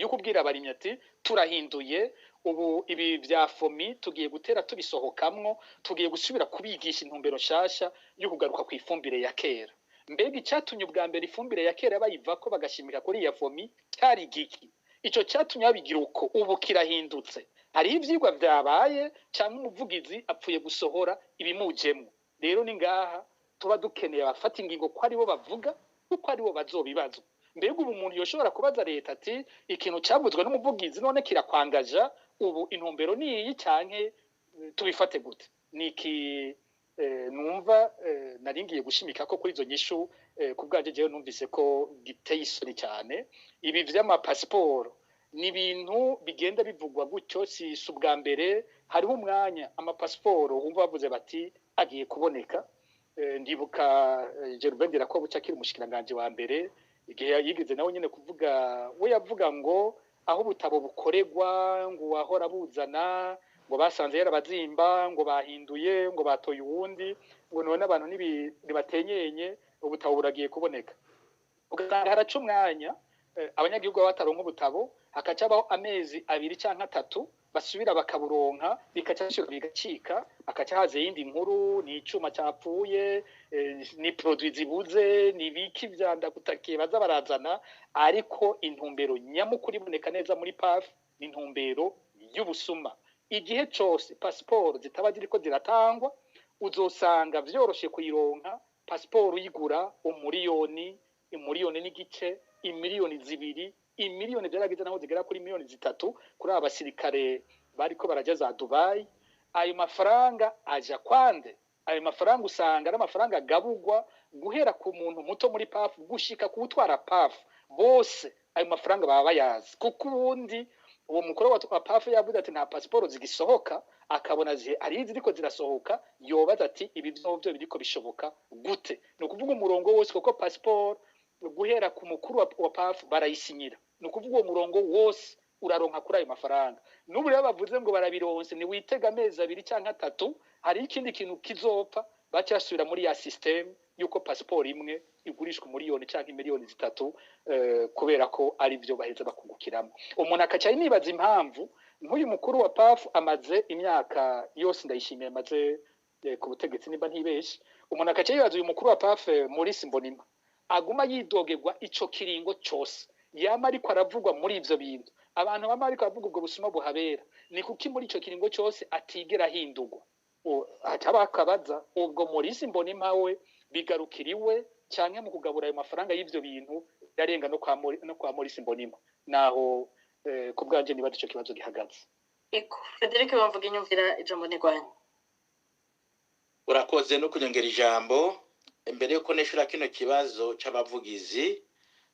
yo kubwira abarimyi ati turahinduye ubu ibi vya fomi tugiye gutera tubisohokamwo, tugiye gusubira kubigisha intumbero nshasha yo kugaruka ku ifumbire ya kera? Mbega icyatumye ubwa mbere ifumbire ya kera bayivako bagashimika kuri ya fomi cyari igiki? Ico cyatumye babigira uko ubu kirahindutse? Hari ivyigwa vyabaye cyangwa umuvugizi apfuye gusohora ibimujemwo? Rero ni ngaha tuba dukeneye abafata ingingo ko aribo bavuga kuko aribo bazobibazwa. Mbega ubu umuntu yoshobora kubaza leta ati ikintu cyavuzwe n'umuvugizi none kirakwangaja, ubu intumbero ni iyi canke tubifate gute? Niki numva naringiye gushimika ko kuri izo nyishu kubwanje jewe numvise ko giteye isoni cyane. Ibi vy'ama passport ni ibintu bigenda bivugwa gutyo, si ubwa mbere. Hariho umwanya ama passport umva bavuze bati agiye kuboneka. Ndibuka Gervain Ndirakoba akiri umushikiranganje wa mbere igihe yigeze nawe nyene kuvuga, we yavuga ngo aho ubutabo bukoregwa ngo wahora buzana ngo basanze yarabazimba ngo bahinduye ngo batoye uwundi ngo none abantu nibatenyenye ubutabo buragiye kuboneka. Ugasanga haraca umwanya abanyagihugu bataronka ubutabo, hakacabaho amezi 2 canke 3 basubira bakaburonka, bikacashira bigacika, akaca haze yindi nkuru, ni icuma cyapfuye, ni produit zibuze, ni biki vyanda kutakiye baza barazana. Ariko intumbero nyamukuri iboneka neza muri PAF ni intumbero y'ubusuma. Igihe cyose passport zitaba ziriko ziratangwa, uzosanga vyoroshe kuyironka passport uyigura umuriyoni n'igice, imiliyoni 2, imiliyoni byaragize naho zigera kuri miliyoni 3 kuri abasirikare bariko baraja za Dubai. Ayo mafaranga aja kwande? Ayo mafaranga usanga ari amafaranga gabugwa guhera ku muntu muto muri PAF gushika kuutwara PAF, bose ayo mafaranga baba bayazi. Kuko ubundi uwo mukuru wa PAF yavuze ati nta passport zigisohoka, akabona ari ziriko zirasohoka, yobaza ati ibi byo biriko bishoboka gute? No kuvuga umurongo wose, kuko passport guhera ku mukuru wa PAF barayisinyira, no kuvuga uwo murongo wose uraronka kuri ayo mafaranga. N'ubu rero bavuze ngo barabironse, ni witega amezi 2 canke 3, hari ikindi kintu kizopfa bacyasubira muri ya system yuko passport imwe igurishwa miliyoni canke miliyoni 3 kubera ko ari byo baheza bakugukiramo. Umuntu akaca nibaza impamvu nk'uyu mukuru wa PAF amaze imyaka yose, ndayishimiye amaze ku butegetsi nimba ntibeshi, umuntu akaca yibaza uyu mukuru wa PAF Maurice Mbonimpa aguma yidogerwa ico kiringo cyose, yama ariko aravugwa muri ivyo bintu, abantu bama ariko avuga ubwo busuma buhabera. Ni kuki muri ico kiringo cyose atigera hindurwa? Ataba akabaza ubwo Maurice Mbonimpa we bigarukiriwe cyane mu kugabura ayo mafaranga y'ivyo bintu yarenga no kwa Maurice Mbonimpa. Naho kubwanje niba ico kibazo gihagaze. Eko Frederic bamvuga inyumvira ijambo negwanye. Urakoze no kunyongera ijambo. Imbere yuko neshura kino kibazo c'abavugizi,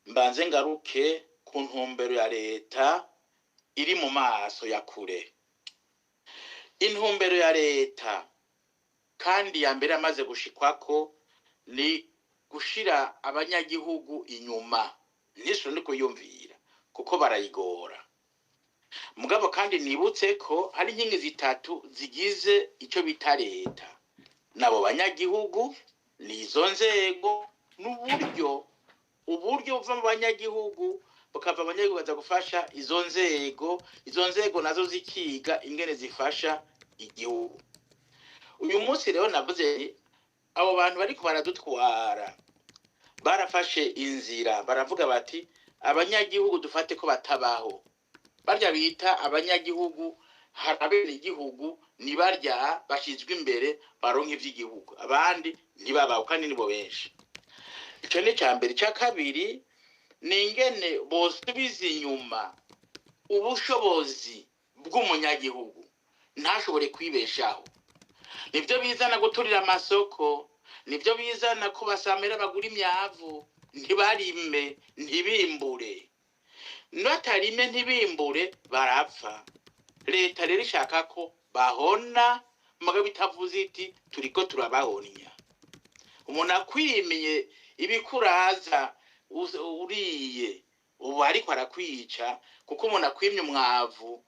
mbanze ngaruke ku ntumbero ya leta iri mu maso ya kure. Intumbero ya leta kandi ya mbere amaze gushikwako ni gushira abanyagihugu inyuma. Niso ndi kuyumvira kuko barayigora. Mugabo kandi nibutse ko hari inkingi 3 zigize ico bita leta. Nabo banyagihugu, nizo nzego, n'uburyo buva mu banyagihugu bukava abanyagihugu baza gufasha izo nzego nazo zikiga ingene zifasha igihugu. Uyu munsi rero navuze abo bantu bariko baradutwara barafashe inzira, baravuga bati abanyagihugu dufate ko batabaho. Barya bita abanyagihugu harabera igihugu, ni barya bashizwe imbere baronka ivy'igihugu, abandi ntibabaho kandi nibo benshi. Ico ni cyambere. Cya kabiri ni ingene bosubiza inyuma ubushobozi bw'umunyagihugu ntashobore kwibeshaho. Nibyo bizana guturira amasoko, nibyo bizana ko basamera bagura imyavu, ntibarime ntibimbure. Natarime ntibimbure barapfa. Leta rero ishaka ko bahona, mugabo itavuze iti turiko turabahonya. Umuntu akwimiye ibikuraza uriye ubu ariko arakwica, kuko umuntu akwimye umwavu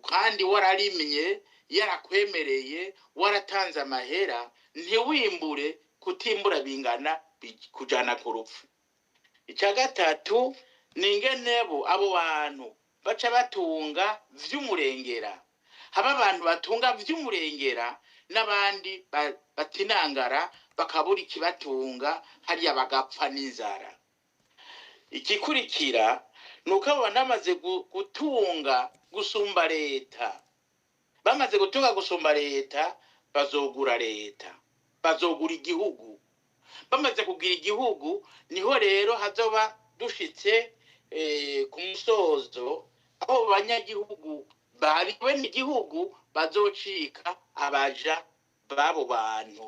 kandi wararimye yarakwemereye waratanze amahera, ntiwimbure. Kutimbura bingana kujana ku rupfu. Icya gatatu ni ingene abo bantu baca batunga vy'umurengera. Haba abantu batunga vy'umurengera n'abandi batinangara bakabura ikibatunga, hariya bagapfa n'inzara. Ikikurikira nuko abo banamaze gutunga gusumba leta. Bamaze gutunga gusumba leta, bazogura leta, bazogura igihugu, bamaze kugira igihugu niho rero hazoba dushitse ku musozo aho abanyagihugu bari bene igihugu bazocika abaja babo bantu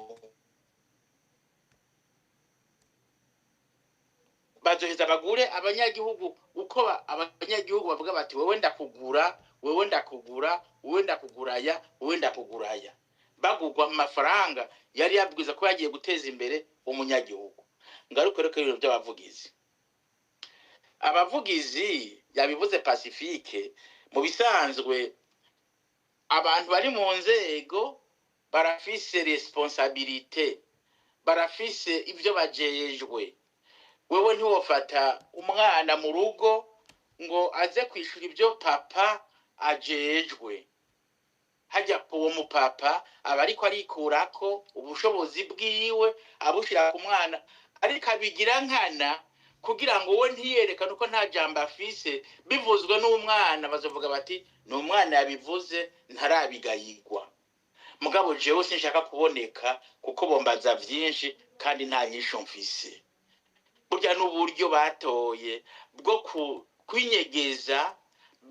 bazoheza bagure abanyagihugu uko abanyagihugu bavuga bati wewe ndakugura wewe ndakugura wewe ndakuguraya wewe ndakuguraya bagugwa amafaranga yari yabwiza ko yagiye guteza imbere umunyagihugu ngaruko rero ibintu by'abavugizi abavugizi yabivuze Pacifique mu bisanzwe abantu bari mu nzego barafise responsabilité barafise ibyo bajejwe wewe ntiwofata umwana mu rugo ngo aze kwishura ibyo papa ajejwe hajya uwo mupapa aba ariko arikurako ubushobozi bwiwe abushira ku mwana ariko abigira nkana kugira ngo we ntiyerekane uko nta jambo afise bivuzwe n'umwana bazovuga bati ni umwana yabivuze ntarabigayigwa mugabo jewe sinshaka kuboneka kuko bombaza byinshi kandi nta nyisho mfise burya n'uburyo batoye bwo kwinyegeza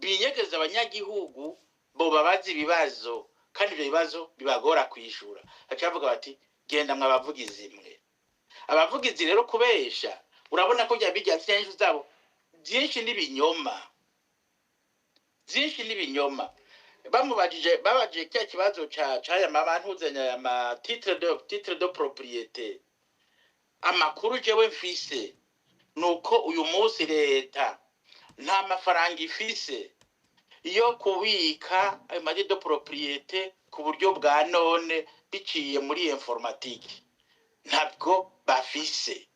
binyegeza abanyagihugu bo babaza ibibazo kandi ibyo bibazo bibagora kwishura acavuga bati genda mwabavugizi imwe abavugizi rero kubesha urabona ko byabijya cyinshi zabo byinshi n'ibinyoma babajije cya kibazo cya abantu uzenya ama titre de propriété amakuru jewe mfise nuko uyu munsi leta nta mafaranga ifise iyo kubika ayo mari de propriété ku buryo bwa none biciye muri informatique ntabwo bafise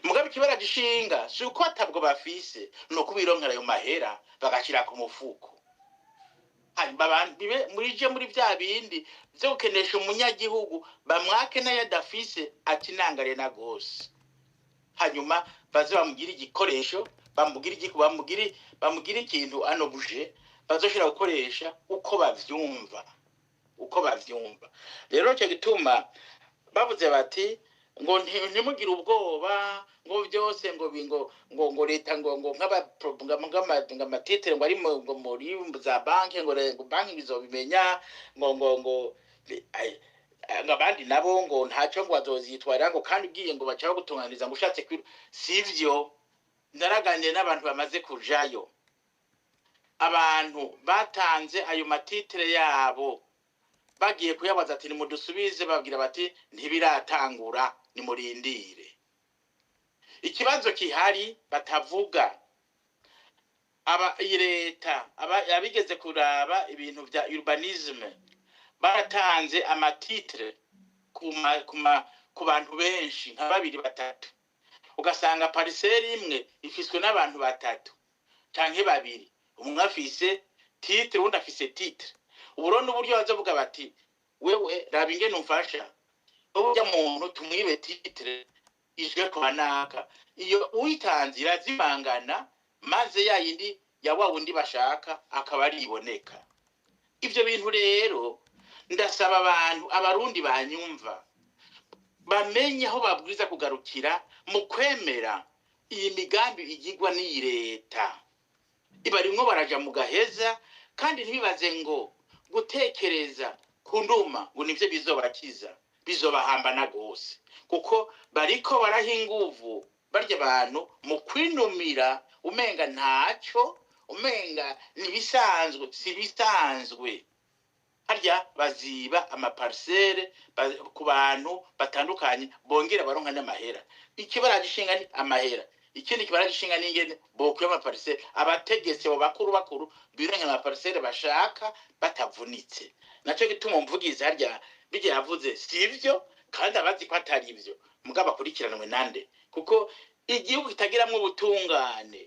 mugabe kibara gishinga suko atabwo bafise no kubironkera ayo mahera bagashira ku mufuko bibe muri bya bindi byo gukenesha umunyagihugu bamwake nayo adafise ati nangare na gose hanyuma baze bamugira igikoresho bamugira ikintu anobuje bazoshira gukoresha uko bavyumva rero cyo gituma bavuze bati ngo ntimugire ubwoba ngo byose ngo leta ngo nk'amatitre ngo ari muri za banki ngo banki bizobimenya ngo abandi nabo ngo ntacyo ngo bazozitwara ngo kandi ugiye ngo bacaho gutunganiza ngo ushatse sivyo ndaraganire n'abantu bamaze kujayo abantu batanze ayo matitre yabo bagiye kuyabaza ati nimudusubize babwira bati ntibiratangura nimurindire ikibazo kihari batavuga leta abigeze kuraba ibintu bya urbanisme baratanze amatitre ku bantu benshi nka 2-3 ugasanga parcelle imwe ifiswe n'abantu 3 canke 2 umwe afise titre undi afise titre uburondo uburyo bazovuga bati wewe raba ingene umfasha ujya muntu tumwibe titre ije kwanaka iyo uyitanze irazimangana maze yayindi ya wundi bashaka akaba ari iboneka ivyo bintu rero ndasaba abantu abarundi banyumva bamenye aho babwiza kugarukira mu kwemera iyi migambi igirwa n'iyi leta ibarimwo baraja mu gaheza kandi ntibibaze ngo gutekereza kunduma ngo nivyo bizobakiza bizobahambana gose kuko bariko barahinguvu barya abantu mu kwinumira umenga ntacyo umenga nibisanzwe sibisanzwe harya baziba amaparcelle ku bantu batandukanye bongera baronka n'amahera ikibara gishinga ni amahera ikindi kibara gishinga n'ingene bokwe amaparcelle abategetse bo bakuru bironka amaparcelle bashaka batavunitse naco gituma umvugiza harya bije yavuze sivyo kandi abazi ko atari ivyo mugaba kurikiranwe nande kuko igihugu kitagiramwe ubutungane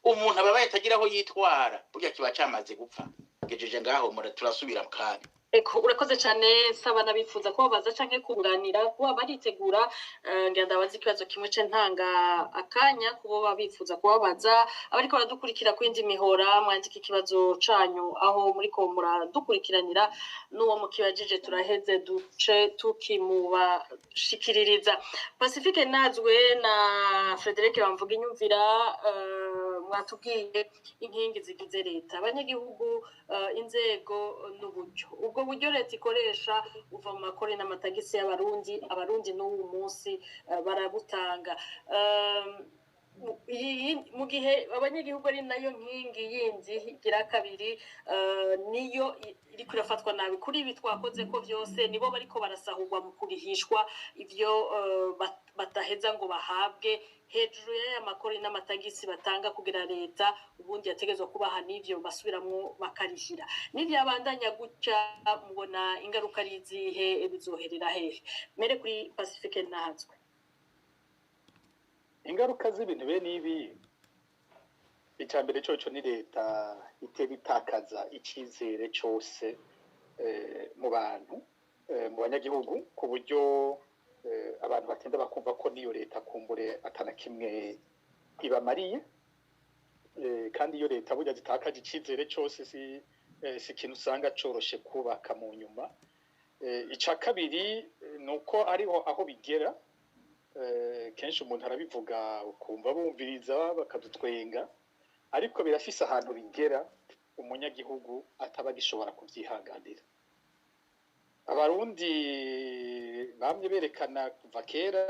umuntu ababaye atagira aho yitwara burya kiba cyamaze gupfa gejeje ngaho turasubira kandi Eko urakoze cyane saba nabifuza ko baza canke kunganira kuba baritegura ngira ndabaza ikibazo kimwe ce ntanga akanya kubo babifuza kubabaza abariko baradukurikira kwindi mihora mwandika ikibazo canyu aho muri ko muradukurikiranira n'uwo mukibajije turaheze duce tukimubashikiririza. Pacifique Nazwe na Frederic bamvuga inyumvira mwatubwiye inkingi zigize leta abanyagihugu inzego n'uburyo ubwo buryo leta ikoresha uva mu makore n'amatagisi y'abarundi n'uwo munsi barabutanga mu gihe abanyagihugu ari nayo nkingi yindi igira kabiri niyo iriko irafatwa nabi kuri ibi twakoze ko byose nibo bariko barasahurwa mu kurihishwa ivyo bataheza ngo bahabwe hejuru y'aya makori n'amatagisi batanga kugira leta ubundi yategezwa kubaha n'ivyo basubiramwo bakarishira n'ivyabandanya gutya mubona ingaruka ari izihe bizoherera hehe mere kuri Pacifique Nazwe. Ingaruka z'ibintu bene ibi icambere coco ni leta itera itakaza icizere cose mu bantu mu banyagihugu ku buryo abantu batenda bakumva ko niyo leta kumbure atana kimwe ibamariye kandi iyo leta burya zitakaje icizere cose si ikintu usanga coroshe kubaka mu nyuma. Ica kabiri nuko ariho aho bigera kenshi umuntu arabivuga ukumva bumviriza bakadutwenga ariko birafise ahantu bigera umunyagihugu ataba gishobora kuvyihanganira. Abarundi bamye berekana kuva kera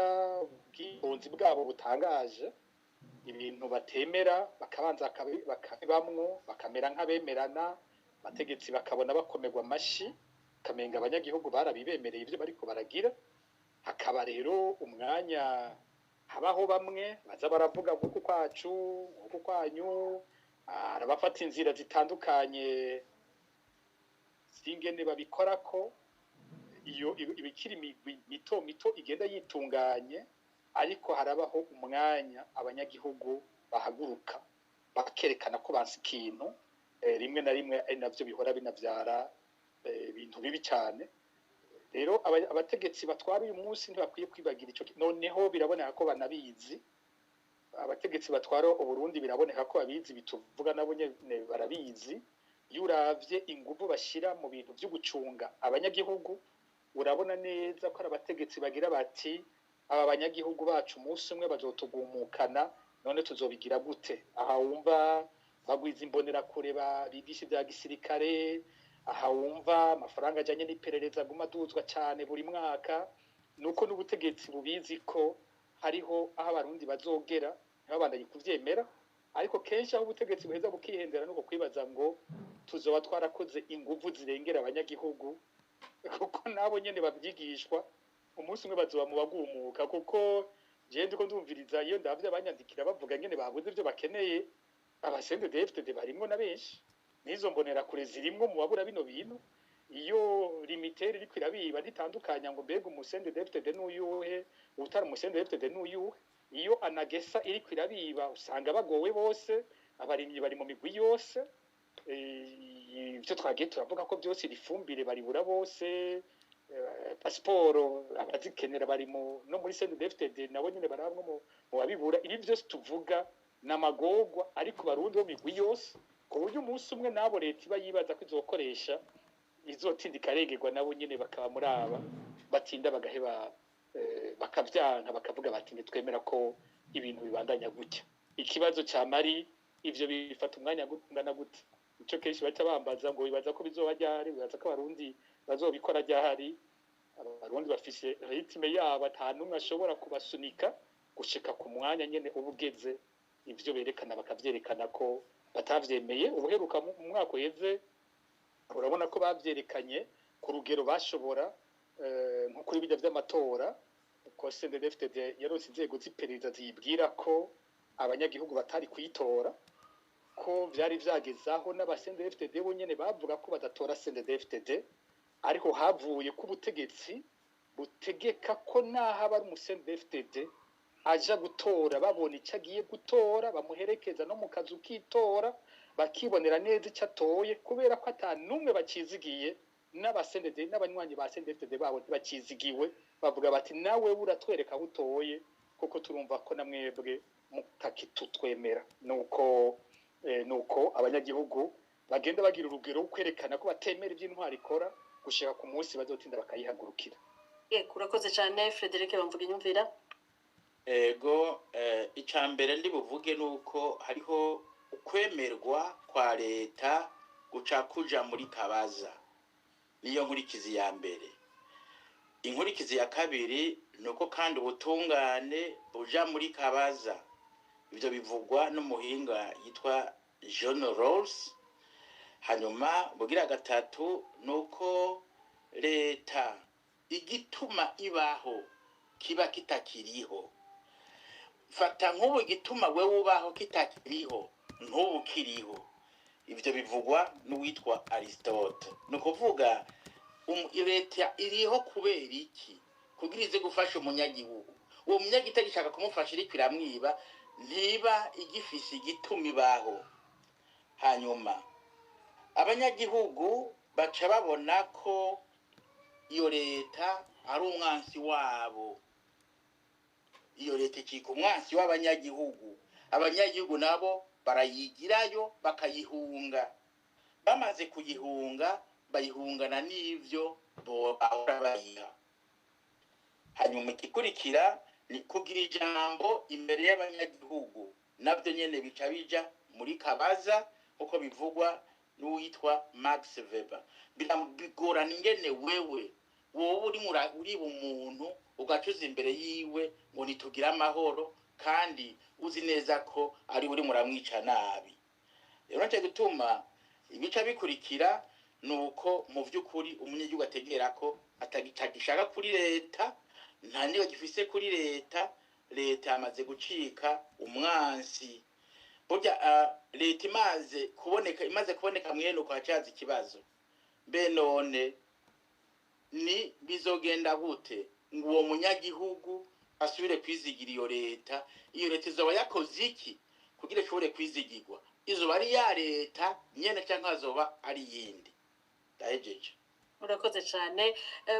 ubwihunzi bwabo butangaje ibintu batemera bakabanza bakabamwo bakamera nk'abemerana abategetsi bakabona bakomerwa amashi kamenga abanyagihugu barabibemereye ibyo bariko baragira hakaba rero umwanya habaho bamwe baza baravuga nguko kwacu nguko kwanyu arabafata inzira zitandukanye singene babikorako iyo ibikiri mito igenda yitunganye ariko harabaho umwanya abanyagihugu bahaguruka bakerekana ko bansi ikintu rimwe na rimwe ari navyo bihora binavyara ibintu bibi cyane. Rero abategetsi batwara uyu munsi ntibakwiye kwibagira ico noneho biraboneka ko banabizi abategetsi batwara Uburundi biraboneka ko babizi bituvuga nabo nyene barabizi iyo uravye inguvu bashira mu bintu byo gucunga abanyagihugu urabona neza ko ari abategetsi bagira bati aba banyagihugu bacu umunsi umwe bazotugumukana none tuzobigira gute aha wumva bagwiza imbonera kure bigisha ibya gisirikare aha wumva amafaranga ajanye n'iperereza guma duzwa cyane buri mwaka nuko n'ubutegetsi bubizi ko hariho aho abarundi bazogera ntibabandanye kuvyemera ariko kenshi aho ubutegetsi buheza bukihendera nuko kwibaza ngo tuzoba twarakoze inguvu zirengera abanyagihugu kuko nabo nyene bavyigishwa umunsi umwe bazoba mu bagumuka kuko je ndiko ndumviriza iyo ndavye abanyandikira bavuga nyene babuze ivyo bakeneye abasende DFTD barimwo na benshi nizo mbonera kure zirimwo mu babura bino bintu iyo limiteri iri kwirabiba ntitandukanya ngo mbega umusende DFTD n'uyuhe utari umusende DFTD n'uyuhe iyo anagesa iri kwirabiba usanga bagowe bose abarimyi bari mu migwi yose ivyo twagiye turavuga ko byose rifumbire baribura bose pasiporo abazikenera bari no muri sende DFTD nabo nyine baramwe mu babibura ibi byose tuvuga namagogwa ariko barundi bo migwi yose ku buryo umunsi umwe nabo leta iba yibaza ko izokoresha izotindika regerwa nabo nyine bakaba muri aba batinda bagaheba bakavyanka bakavuga bati twemera ko ibintu bibandanya gutya. Ikibazo ca mari ivyo bifata umwanya gutungana gute ico kenshi baca bambaza ngo bibaza ko bizoba ryari bibaza ko abarundi bazobikora ryahari abarundi bafise ritme yabo atanumwe ashobora kubasunika gushika ku mwanya nyene ubugeze ivyo berekana bakavyerekana ko batavyemeye ubuheruka mu mwaka uheze urabona ko bavyerekanye ku rugero bashobora nko kuri bijya vy'amatora ko CNDD-FDD yaronse inzego z'iperereza zibwira ko abanyagihugu batari kuyitora ko vyari vyagezaho n'abasende-FDD bo nyene bavuga ko badatora CNDD-FDD ariko havuye ko ubutegetsi butegeka ko naho abari umusende-FDD aja gutora babona icyo agiye gutora bamuherekeza no mu kazu k'itora bakibonera neza icyo atoye kubera ko atanumwe bakizigiye n'abasendede n'abanywanyi ba sendede babo ntibakizigiwe bavuga bati nawe uratwereka butoye kuko turumva ko namwebwe mutakitutwemera nuko abanyagihugu bagenda bagira urugero kwerekana ko batemera iby'intwari ikora gushika ku munsi bazotinda bakayihagurukira. Urakoze cyane Frederic bamvuga inyumvira. Ego icambere ndi buvuge nuko hariho ukwemerwa kwa leta guca kuja muri kabaza, niyo nkurikizi ya mbere. Inkurikizi ya kabiri nuko kandi ubutungane buja muri kabaza, ivyo bivugwa n'umuhinga yitwa John Rawls. Hanyuma bugira gatatu nuko leta igituma ibaho kiba kitakiriho. Fata nk'ubu igituma wewe ubaho kitakiriho nk'ubu kiriho. Ivyo bivugwa n'uwitwa Aristote. Nukuvuga leta iriho kubera iki? Kugira ize gufasha umunyagihugu. Uwo munyagitagi gishaka kumufasha iri kwiramwiba ntiba igifise igituma ibaho. Hanyuma abanyagihugu baca babona ko iyo leta ari umwansi wabo. Iyo leta ikika umwansi w'abanyagihugu. Abanyagihugu nabo barayigirayo bakayihunga. Bamaze kuyihunga bayihungana n'ivyo bahora bayiha. Hanyuma igikurikira ni kugira ijambo imbere y'abanyagihugu, navyo nyene bica bija muri kabaza uko bivugwa n'uwitwa Max Weber. Bigorana ingene wewe uri umuntu ugacuza imbere yiwe ngo nitugira amahoro kandi uzi neza ko ari uri muramwica nabi. Rero nce gutuma ibica bikurikira nuko mu vy'ukuri umunyagihugu ategera ko atagishaka kuri leta, nta niyo gifise kuri leta. Leta yamaze gucika umwansi. Burya leta imaze kuboneka mwene uko hacaza ikibazo. Mbe none ni bizogenda gute ngo uwo munyagihugu asubire kwizigira iyo leta? Iyo leta izoba yakoze iki kugira ishobore kwizigirwa? Izoba ari ya leta nyene cyangwa azoba ari yindi? Ndahejeje. Urakoze cyane.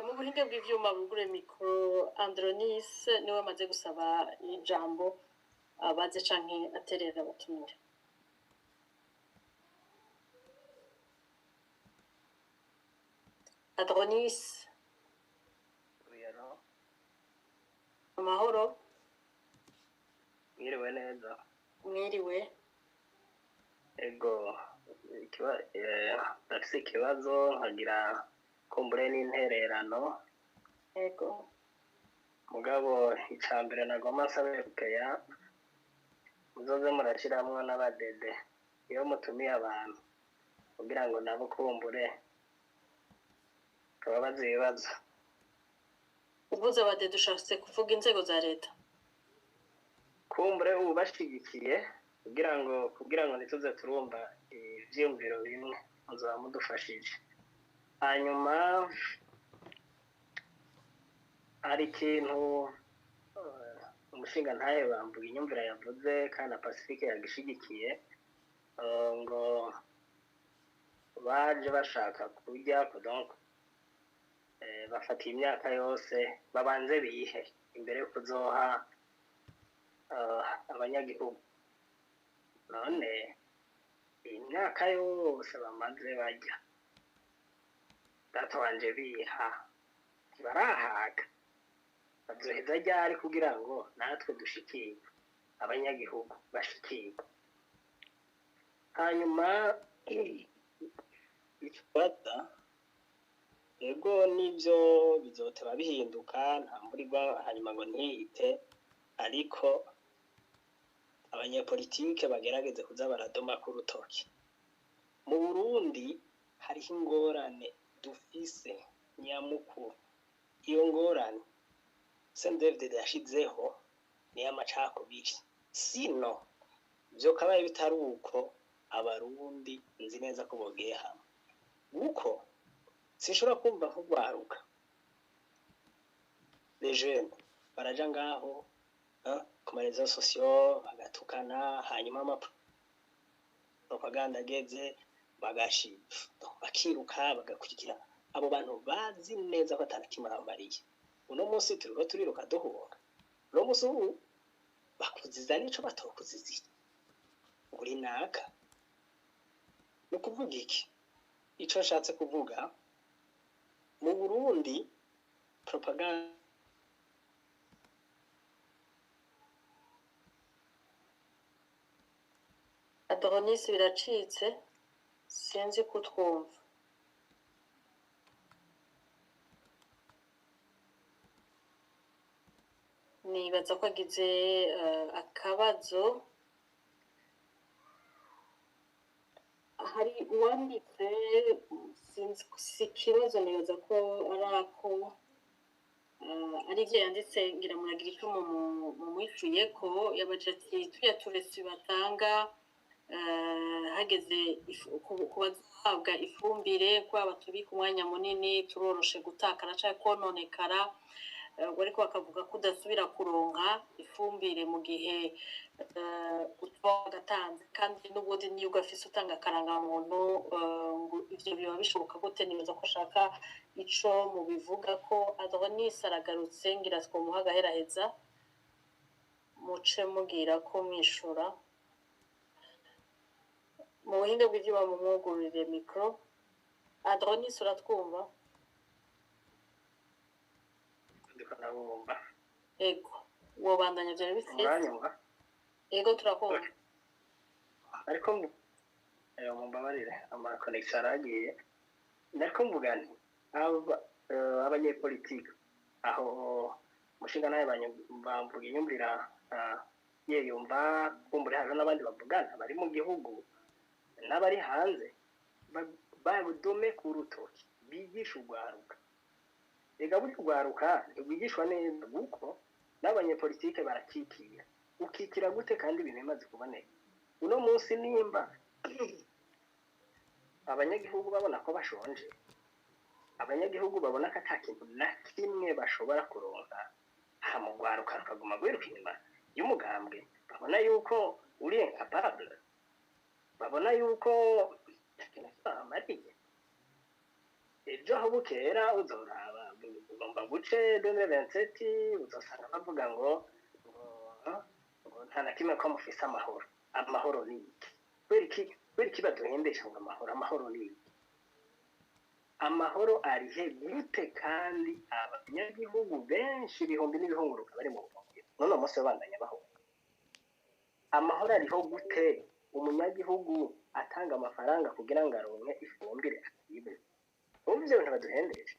Mu buhinga bw'ivyuma bugure mikro Andronis niwe amaze gusaba ijambo abaze canke aterera abatumire. Andronis. Uyano. Amahoro. Mwiriwe neza. Mwiriwe. Ego ndafise ikibazo nkagira kumbure n'intererano. Ego. Mugabo icambere nagoma nsabekeya muzoze murashiramwo n'abadede iyo mutumiye abantu kugira ngo nabo kumbure kababaza ibibazo. Uvuze abadede ushatse kuvuga inzego za leta? Kumbure ubu bashigikiye kugira ngo ntituze turumva ivyiyumviro bimwe muzoba mudufashije. Hanyuma hari ikintu umushinga ntaye bambuga inyumvira yavuze kandi na Pacifique yagishigikiye ngo baje bashaka kurya donc bafatiye imyaka yose babanze bihe imbere yo kuzoha abanyagihugu. None imyaka yose bamaze bajya data wanje biha ntibarahaga, bazoheza ryari kugira ngo natwe dushikirwe, abanyagihugu bashikirwe? Hanyuma ikibazo ego nivyo bizoteba bihinduka nta mburirwa hanyuma ngo ntihite, ariko abanyepolitike bagerageze kuza baradoma ku rutoki. Mu Burundi hariho ingorane dufise nyamukuru. Iyo ngorane CNDD yashizeho ni y'amacakubiri. Sino vyo kabaye bitari uko abarundi nzi neza ko bogeye hamwe. Uko sinshobora kumva nko gwaruka les jeunes baraja ngaho ku marezo sociaux bagatukana, hanyuma propaganda ageze bakiruka bagakurikira abo bantu bazi neza ko atanakimwe bamariye uno munsi turiho turiruka duhunga uno munsi ubu bakuziza n'ico batokuziziye uri naka ni ukuvuga iki ico nshatse kuvuga mu Burundi propaganda Adonis biracitse sinzi kutwumva nibaza ko agize akabazo hari uwanditse sinzi si ikibazo nibaza ko ari ako ari ibyo yanditse ngira muragira icyo mumwishuye ko yabaje ati turiya turesi batanga hageze kubahabwa ifumbire kwaba tubika umwanya munini turoroshe gutakara cyangwa kononekara ariko bakavuga ko udasubira kuronka ifumbire mu gihe gatanze kandi n'ubundi niyo ugafise utanga akarangamuntu ivyo biba bishoboka gute nibaza ko ashaka ico mu bivuga ko Adonis aragarutse ngira twomuha agaheraheza muce mugira ko mwishura mu buhinga bw'ivyuma mu mwugururire mikro Adonis uratwumva ndikanabumva ego wobandanya vyari bifite uranyumva ego turakumva ariko mumbabarire ama connection aragiye nariko mvuga nti abanyepolitike aho mushinga naye bamvuga inyumvira yeyumva kumbure haje n'abandi bavugana bari mu gihugu n'abari hanze badome ku rutoki bigisha urwaruka ega buri rwaruka ntibwigishwa neza kuko n'abanyepolitike barakikira ukikira gute kandi ibintu bimaze kuboneka uno munsi nimba abanyagihugu babona ko bashonje abanyagihugu babona ko ata kintu na kimwe bashobora kuronka mu rwaruka rukaguma rwiruka inyuma y'umugambwe babona yuko uri incapable babona yuko amariye ejo aho bukera uzoraba ugomba guce 2027 uzosanga bavuga ngo nta na kimwe ko mufise amahoro ni iki kubera iki baduhendesha ngo amahoro ni iki amahoro arihe gute kandi abanyagihugu benshi ibihumbi n'ibihunguruka bari mu buhungiro none umunsi babandanya bahunga amahoro ariho gute umunyagihugu atanga amafaranga kugira ngo aronke ifumbire akibe ubu ivyo bintu baduhendesha